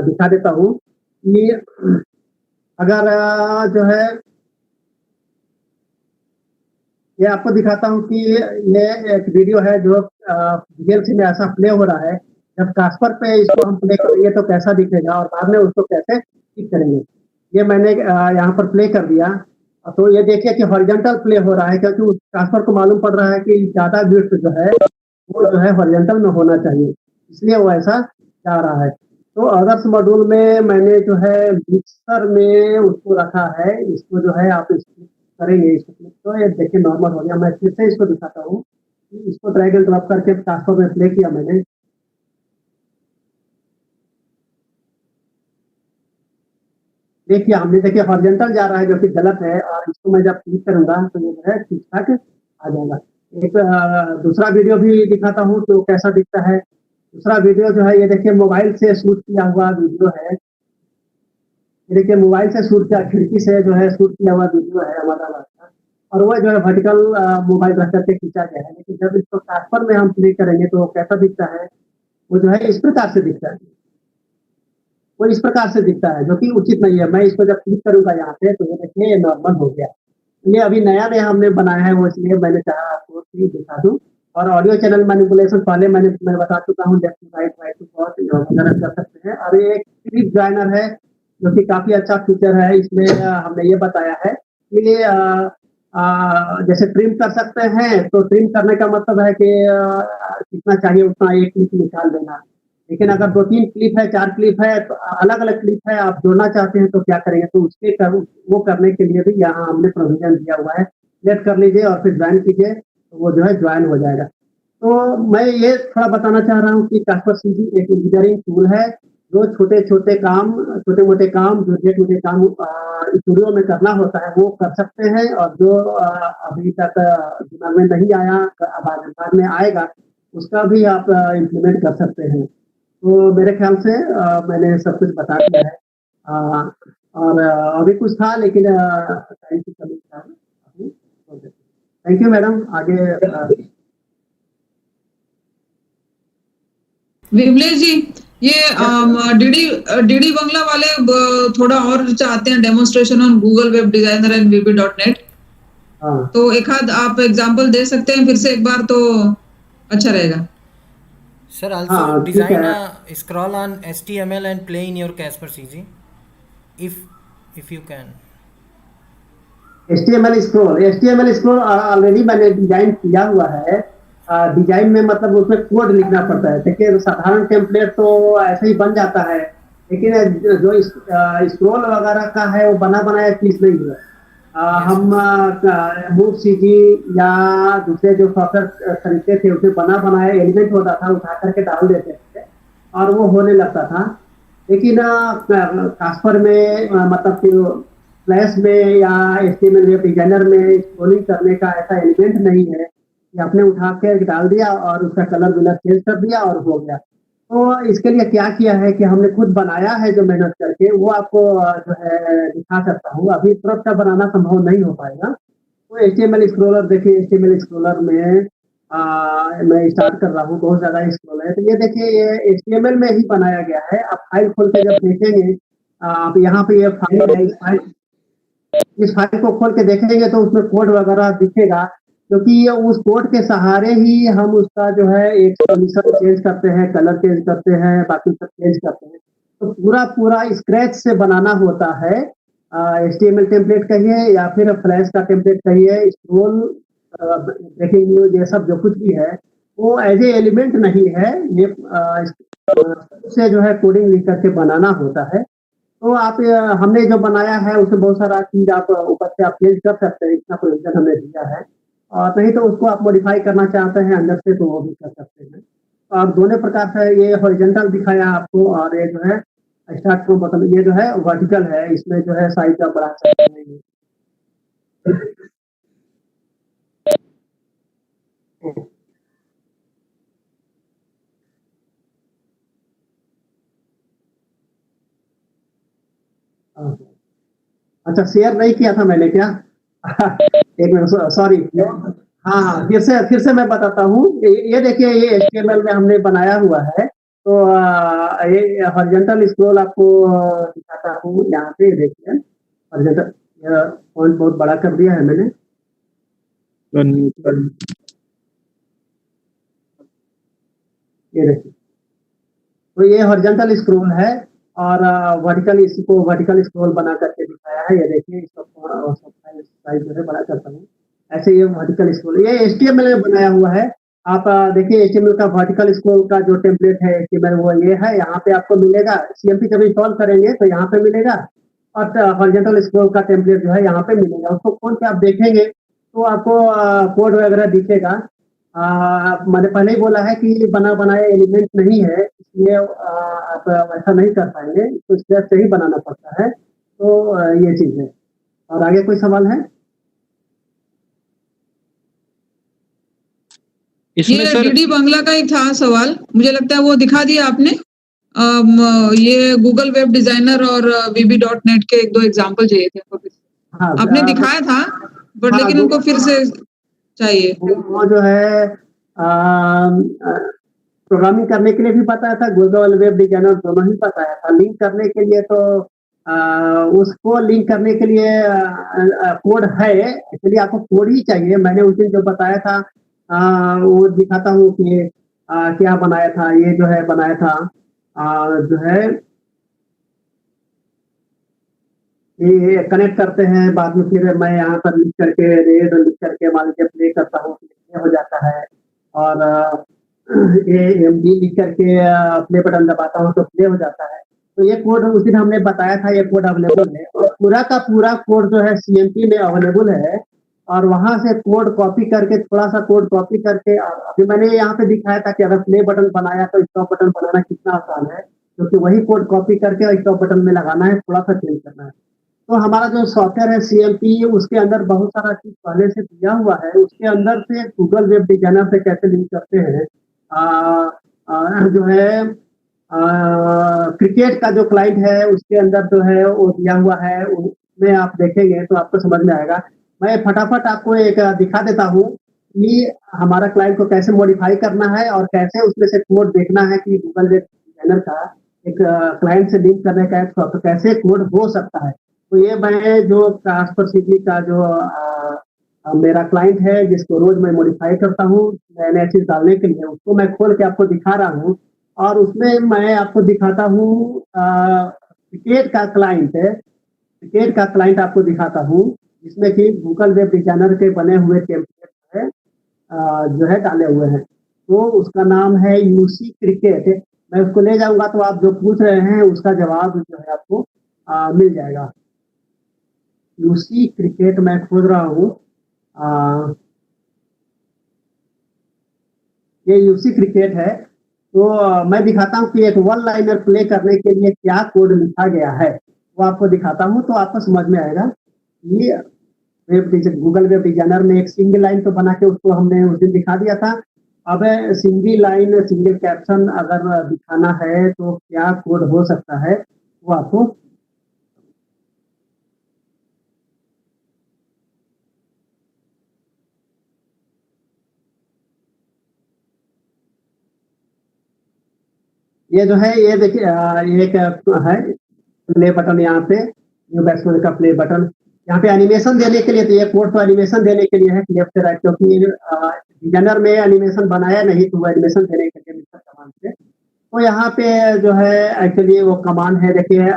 दिखा देता हूँ कि अगर जो है ये आपको दिखाता हूँ कि ये एक वीडियो है जो VLC में ऐसा प्ले हो रहा है। जब कास्पर पे इसको हम प्ले करेंगे तो कैसा दिखेगा और बाद में उसको कैसे ठीक करेंगे। ये मैंने यहाँ पर प्ले कर दिया, तो ये देखिए कि हॉरिजॉन्टल प्ले हो रहा है, क्योंकि कास्पर को मालूम पड़ रहा है कि ज्यादा विड्थ जो है वो जो है हॉरिजॉन्टल में होना चाहिए, इसलिए वो ऐसा जा रहा है। तो अदर्स मॉड्यूल में मैंने जो है मिक्सर में उसको रखा है, इसको जो है आप करेंगे इसको क्लिक, तो ये देखिए नॉर्मल हो गया। मैं फिर से इसको दिखाता हूँ, इसको ड्रैग एंड ड्रॉप करके कास्पर में प्ले किया मैंने। देखिए हमने देखिए हॉरिजॉन्टल जा रहा है जो कि गलत है, और इसको मैं जब क्लिक करूंगा तो ये जो है ठीक ठाक आ जाएगा। एक दूसरा वीडियो भी दिखाता हूँ तो कैसा दिखता है। दूसरा वीडियो जो है ये देखिए मोबाइल से शूट किया हुआ वीडियो है। ये देखिए मोबाइल से शूट किया, खिड़की से जो है शूट किया हुआ वीडियो है हमारा का, और वो जो है वर्टिकल मोबाइल रख करके खींचा गया है। लेकिन जब इसको कास्पर में हम प्ले करेंगे तो कैसा दिखता है, वो जो है इस प्रकार से दिखता है, वो इस प्रकार से दिखता है जो कि उचित नहीं है। मैं इसको जब क्लिक करूंगा यहाँ पे तो ये देखिए ये नॉर्मल हो गया। ये अभी नया नया हमने बनाया है, वो इसलिए मैंने चाहा आपको दिखा दूं। और ऑडियो चैनल मैनिपुलेशन पहले मैं बता चुका हूँ, left to right, right to left कर सकते हैं। और ये एक क्लिप जॉइनर है जो कि काफी अच्छा फीचर है। इसमें हमने ये बताया है कि जैसे ट्रिम कर सकते हैं, तो ट्रिम करने का मतलब है कि कितना चाहिए उतना एक क्लिप निकाल देना। लेकिन अगर 2-3 क्लिप है, 4 क्लिप है, तो अलग अलग क्लिप है, आप जोड़ना चाहते हैं तो क्या करेंगे, तो वो करने के लिए भी यहाँ हमने प्रोविजन दिया हुआ है। सेलेक्ट कर लीजिए और फिर ज्वाइन कीजिए, तो वो जो है ज्वाइन हो जाएगा। तो मैं ये थोड़ा बताना चाह रहा हूँ कि कास्पर सीजी एक इंजीनियरिंग टूल है जो छोटे मोटे काम जो डे टू डे काम स्टूडियो में करना होता है वो कर सकते हैं, और जो अभी तक दिमाग में नहीं आया बाद में आएगा उसका भी आप इम्प्लीमेंट कर सकते हैं। तो मेरे ख्याल से मैंने सब कुछ बता दिया है। और अभी कुछ था लेकिन टाइम की कमी था। Thank you madam. आगे विमलेश जी, ये डीडी बंगला वाले थोड़ा और चाहते हैं demonstration on Google web designer and VB.NET। तो एक आध आप एग्जांपल दे सकते हैं फिर से एक बार, तो अच्छा रहेगा। Sir, also design a scroll on HTML and play in your Casper CG, if you can. HTML scroll already मैंने डिजाइन किया हुआ है। डिजाइन में मतलब उसमें कोड लिखना पड़ता है। देखिए साधारण टेम्पलेट तो ऐसे ही बन जाता है, लेकिन जो स्क्रॉल वगैरह का है वो बना बनाया चीज नहीं है। हम मूव सीजी या दूसरे जो सॉफ्टवेयर खरीदते थे उसमें बना बनाया एलिमेंट होता था, उठा करके डाल देते थे और वो होने लगता था। लेकिन कास्पर में मतलब कि फ्लैश में या HTML वेब डिजाइनर में स्क्रॉलिंग करने का ऐसा एलिमेंट नहीं है कि आपने उठा के डाल दिया और उसका कलर विलर चेंज कर दिया और हो गया। तो इसके लिए क्या किया है कि हमने खुद बनाया है जो मेहनत करके, वो आपको जो है दिखा सकता हूँ। अभी तुरंत का बनाना संभव नहीं हो पाएगा। तो HTML स्क्रॉलर देखिए, HTML स्क्रॉलर में मैं स्टार्ट कर रहा हूँ, बहुत ज्यादा स्क्रॉल है। तो ये देखिए ये HTML में ही बनाया गया है। आप फाइल खोल के जब देखेंगे, आप यहाँ पे ये फाइल है, इस फाइल को खोल के देखेंगे तो उसमें कोड वगैरह दिखेगा, क्योंकि ये उस कोड के सहारे ही हम उसका जो है एक सोल्यूशन चेंज करते हैं, कलर चेंज करते हैं, बाकी सब चेंज करते हैं। तो पूरा स्क्रैच से बनाना होता है। HTML टेम्पलेट कहिए या फिर फ्लैश का टेम्पलेट कहिए, स्क्रॉल, ब्रेकिंग न्यूज, ये सब जो कुछ भी है वो एज ए एलिमेंट नहीं है। ये से जो है कोडिंग लिख करके बनाना होता है। तो आप हमने जो बनाया है उसमें बहुत सारा चीज आप ऊपर से आप चेंज कर सकते हैं, इतना प्रोविजन हमने दिया है। और नहीं तो उसको आप मॉडिफाई करना चाहते हैं अंदर से तो वो भी कर सकते हैं। और दोनों प्रकार से ये हॉरिजॉन्टल दिखाया आपको, और ये जो है स्टार्ट फ्रॉम बटन, ये जो है वर्टिकल है, इसमें जो है साइज आप बढ़ा सकते हैं। अच्छा, शेयर नहीं किया था मैंने क्या? एक मिनट, सॉरी। हाँ हाँ, फिर से मैं बताता हूँ। ये देखिए, ये HTML में हमने बनाया हुआ है। तो ये हॉरिजॉन्टल स्क्रॉल आपको दिखाता हूँ। यहाँ पे देखिए, हॉरिजॉन्टल फॉन्ट बहुत बड़ा कर दिया है मैंने। ये देखिए, तो ये हॉरिजॉन्टल स्क्रॉल है, और वर्टिकल, इसको वर्टिकल स्क्रॉल बना करके दिखाया है। ये देखिए, इसको साइज जो है बड़ा करता हूँ। ऐसे ये वर्टिकल स्क्रॉल, ये HTML में बनाया हुआ है। आप देखिए, HTML का वर्टिकल स्क्रॉल का जो टेम्पलेट है HTML, वो ये है। यहाँ पे आपको मिलेगा, CMP जब इंस्टॉल करेंगे तो यहाँ पे मिलेगा, और हॉरिजॉन्टल स्क्रॉल का टेम्पलेट जो है यहाँ पे मिलेगा। उसको खोल के आप देखेंगे तो आपको कोड वगैरह दिखेगा। मैंने पहले ही बोला है कि बना बनाया एलिमेंट नहीं है, इसलिए आप ऐसा नहीं कर पाएंगे, तो स्टेप से ही बनाना पड़ता है। तो ये चीज है। और आगे कोई सवाल है? इसमें ये सर डीडी बंगला का एक था सवाल, मुझे लगता है वो दिखा दिया आपने। ये गूगल वेब डिजाइनर और VB.NET के 1-2 एग्जांपल चाहिए थे आपको। हाँ, आपने दिखाया था, बट हाँ, लेकिन उनको फिर से चाहिए। वो जो है प्रोग्रामिंग करने के लिए भी बताया था, गूगल वेब डिजाइनर दोनों ही बताया था। लिंक करने के लिए तो उसको लिंक करने के लिए कोड है, एक्चुअली आपको कोड ही चाहिए। मैंने उस दिन जो बताया था वो दिखाता हूँ कि क्या बनाया था। ये जो है बनाया था, जो है ये कनेक्ट करते हैं, बाद में फिर मैं यहाँ पर लिख करके, रेड लिख करके मान लीजिए प्ले करता हूँ, ये हो जाता है। और ये MD लिख करके प्ले बटन दबाता हूँ तो प्ले हो जाता है। तो ये कोड उस दिन हमने बताया था, ये कोड अवेलेबल है, और पूरा का पूरा कोड जो है CMP में अवेलेबल है। और वहां से कोड कॉपी करके, थोड़ा सा कोड कॉपी करके, अभी मैंने यहाँ पे दिखाया था कि अगर प्ले बटन बनाया तो स्टॉप बटन बनाना कितना आसान है, क्योंकि वही कोड कॉपी करके स्टॉप बटन में लगाना है, थोड़ा सा चेंज करना है। तो हमारा जो सॉफ्टवेयर है CMP, उसके अंदर बहुत सारा चीज पहले से दिया हुआ है। उसके अंदर से गूगल वेब डिजाइनर से कैसे लिंक करते हैं, जो है क्रिकेट का जो क्लाइंट है उसके अंदर जो है वो दिया हुआ है, उसमें आप देखेंगे तो आपको समझ में आएगा। मैं फटाफट आपको एक दिखा देता हूँ कि हमारा क्लाइंट को कैसे मॉडिफाई करना है, और कैसे उसमें से कोड देखना है कि गूगल वेब डिजाइनर का एक क्लाइंट से लिंक करने का कैसे कोड हो सकता है। तो ये मैं जो ट्रांसफर का जो मेरा क्लाइंट है, जिसको रोज मैं मॉडिफाई करता हूँ नए नए चीज डालने के लिए, उसको मैं खोल के आपको दिखा रहा हूँ। और उसमें मैं आपको दिखाता हूँ क्रिकेट का क्लाइंट है, क्रिकेट का क्लाइंट आपको दिखाता हूँ, जिसमें कि गूगल वेब डिजाइनर के बने हुए टेम्पलेट है, जो है डाले हुए हैं। तो उसका नाम है UC क्रिकेट। मैं उसको ले जाऊंगा तो आप जो पूछ रहे हैं उसका जवाब जो है आपको मिल जाएगा। UC क्रिकेट मैं खोज रहा हूँ। ये UC क्रिकेट है। तो मैं दिखाता हूँ कि एक वन लाइनर प्ले करने के लिए क्या कोड लिखा गया है, वो आपको दिखाता हूँ तो आपको समझ में आएगा। ये गूगल वेब डिजाइनर में एक सिंगल लाइन तो बना के उसको हमने उस दिन दिखा दिया था। अब सिंगल लाइन, सिंगल कैप्शन अगर दिखाना है तो क्या कोड हो सकता है, वो आपको ये जो है, ये देखिए, ये एक है प्ले बटन, यहाँ पे न्यू बैट्समैन का प्ले बटन। यहाँ पे एनिमेशन देने के लिए, तो ये कोड तो एनिमेशन देने के लिए है, लेफ्ट से राइट, क्योंकि डिजाइनर में एनिमेशन बनाया नहीं, तो वो एनिमेशन देने के लिए मिक्सर कमांड से। तो यहाँ पे जो है एक्चुअली वो कमांड है, देखिए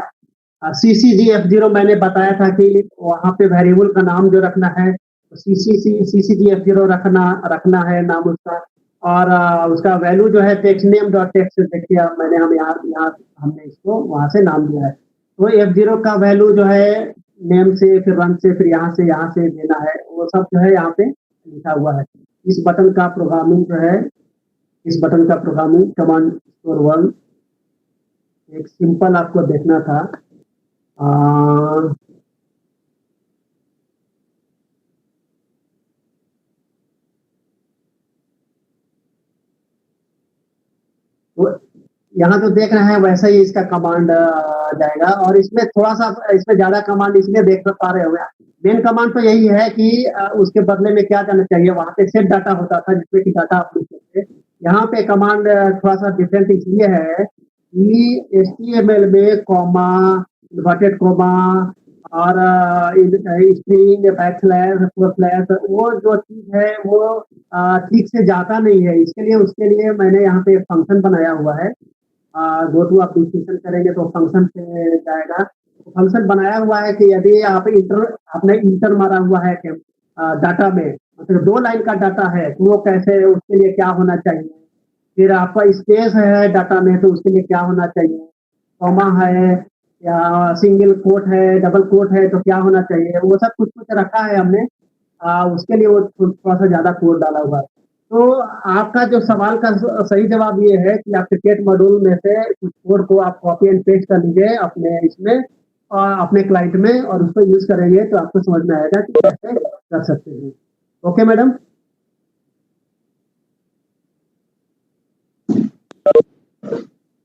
CCGF0 मैंने बताया था कि वहाँ पे वेरिएबल का नाम जो रखना है, तो CCGF0 रखना है नाम उसका। और उसका वैल्यू जो है टेक्स्ट नेम डॉट टेक्स्ट, देखिए मैंने हम यहाँ हमने इसको वहां से नाम दिया है। तो F0 का वैल्यू जो है नेम से, फिर रन से, फिर यहाँ से देना है, वो सब जो है यहाँ पे लिखा हुआ है। इस बटन का प्रोग्रामिंग जो है इस बटन का प्रोग्रामिंग कमांड स्टोर 1 एक सिंपल आपको देखना था। तो यहाँ जो देख रहे हैं वैसा ही इसका कमांड जाएगा और इसमें थोड़ा सा इसमें ज्यादा कमांड इसलिए देख पा रहे होंगे। मेन कमांड तो यही है कि उसके बदले में क्या करना चाहिए। वहां पे सेट डाटा होता था जिसमें कि डाटा आप लिख सकते। यहाँ पे कमांड थोड़ा सा डिफरेंट इसलिए है कि HTML में कॉमा, इन्वर्टेड कॉमा और स्ट्रिंग, बैकस्लैश, फॉरस्लैश वो जो चीज है वो ठीक से जाता नहीं है। उसके लिए मैंने यहाँ पे फंक्शन बनाया हुआ है। गो टू आप डिस्क्रिप्शन करेंगे तो फंक्शन से जाएगा। तो फंक्शन बनाया हुआ है कि यदि आपने इंटर मारा हुआ है कि डाटा में मतलब 2 लाइन का डाटा है तो वो कैसे, उसके लिए क्या होना चाहिए। फिर आपका स्पेस है डाटा में तो उसके लिए क्या होना चाहिए। कॉमा है या सिंगल कोट है, डबल कोट है तो क्या होना चाहिए। वो सब कुछ रखा है हमने। उसके लिए वो थोड़ा सा ज्यादा कोड डाला हुआ है। तो आपका जो सवाल का सही जवाब ये है कि आप क्रिकेट मॉड्यूल में से कुछ कोड को आप कॉपी एंड पेस्ट कर लीजिए अपने इसमें और अपने क्लाइंट में और उसको यूज करेंगे तो आपको समझ में आएगा कि कैसे कर सकते हैं। Okay madam.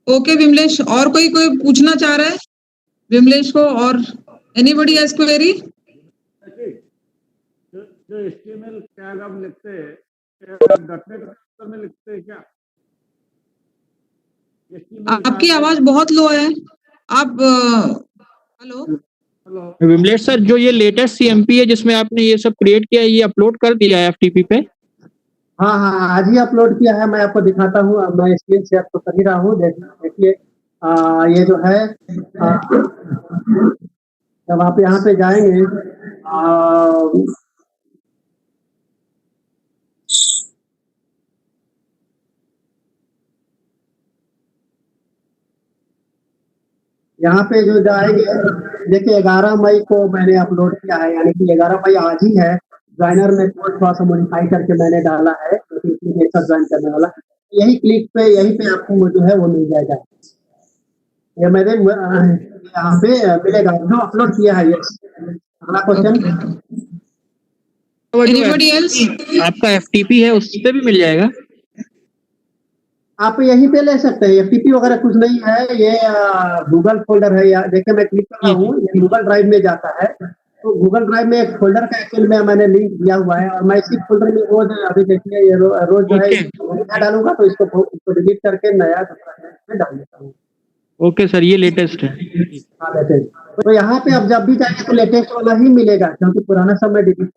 ओके विमलेश, और कोई पूछना चाह रहा है विमलेश को? और एनीबॉडी हैज क्वेरी? जो HTML टैग आप लिखते हैं .NET में लिखते हैं क्या? आपकी आवाज बहुत लो है। आप हेलो विमलेश सर, जो ये लेटेस्ट CMP है जिसमें आपने ये सब क्रिएट किया है, ये अपलोड कर दिया है FTP पे? हाँ, आज ही अपलोड किया है। मैं आपको दिखाता हूँ। मैं स्क्रीन शेयर तो कर ही रहा हूँ। देखिए ये जो है जब आप यहाँ पे जाएंगे यहाँ पे जो जाएंगे देखिए 11 मई को मैंने अपलोड किया है, यानी कि 11 मई आज ही है। ज्वाइनर में कोड थोड़ा सा मॉडिफाई करके मैंने डाला है क्योंकि इसमें एक साथ ज्वाइन करने वाला। यही क्लिक पे यहीं पे आपको जो है वो मिल जाएगा। ये मैंने यहाँ पे मिलेगा जो अपलोड किया है। ये अगला क्वेश्चन। Anybody else? आपका FTP है उस पे भी मिल जाएगा? आप यहीं पे ले सकते हैं। FTP वगैरह कुछ नहीं है। ये गूगल फोल्डर है। या देखिए मैं क्लिक कर रहा हूँ, ये गूगल ड्राइव में जाता है। तो गूगल ड्राइव में एक फोल्डर का एक्चुअल में मैंने लिंक दिया हुआ है और मैं इसी फोल्डर में रोज अभी देखिए ये रोज जो है नया डालूंगा तो इसको डिलीट करके नया में डाल देता हूँ। ओके सर, ये लेटेस्ट है। हाँ लेटेस्ट। तो यहाँ पे अब जब भी जाएंगे तो लेटेस्ट वाला ही मिलेगा क्योंकि पुराना सब मैं डिलीट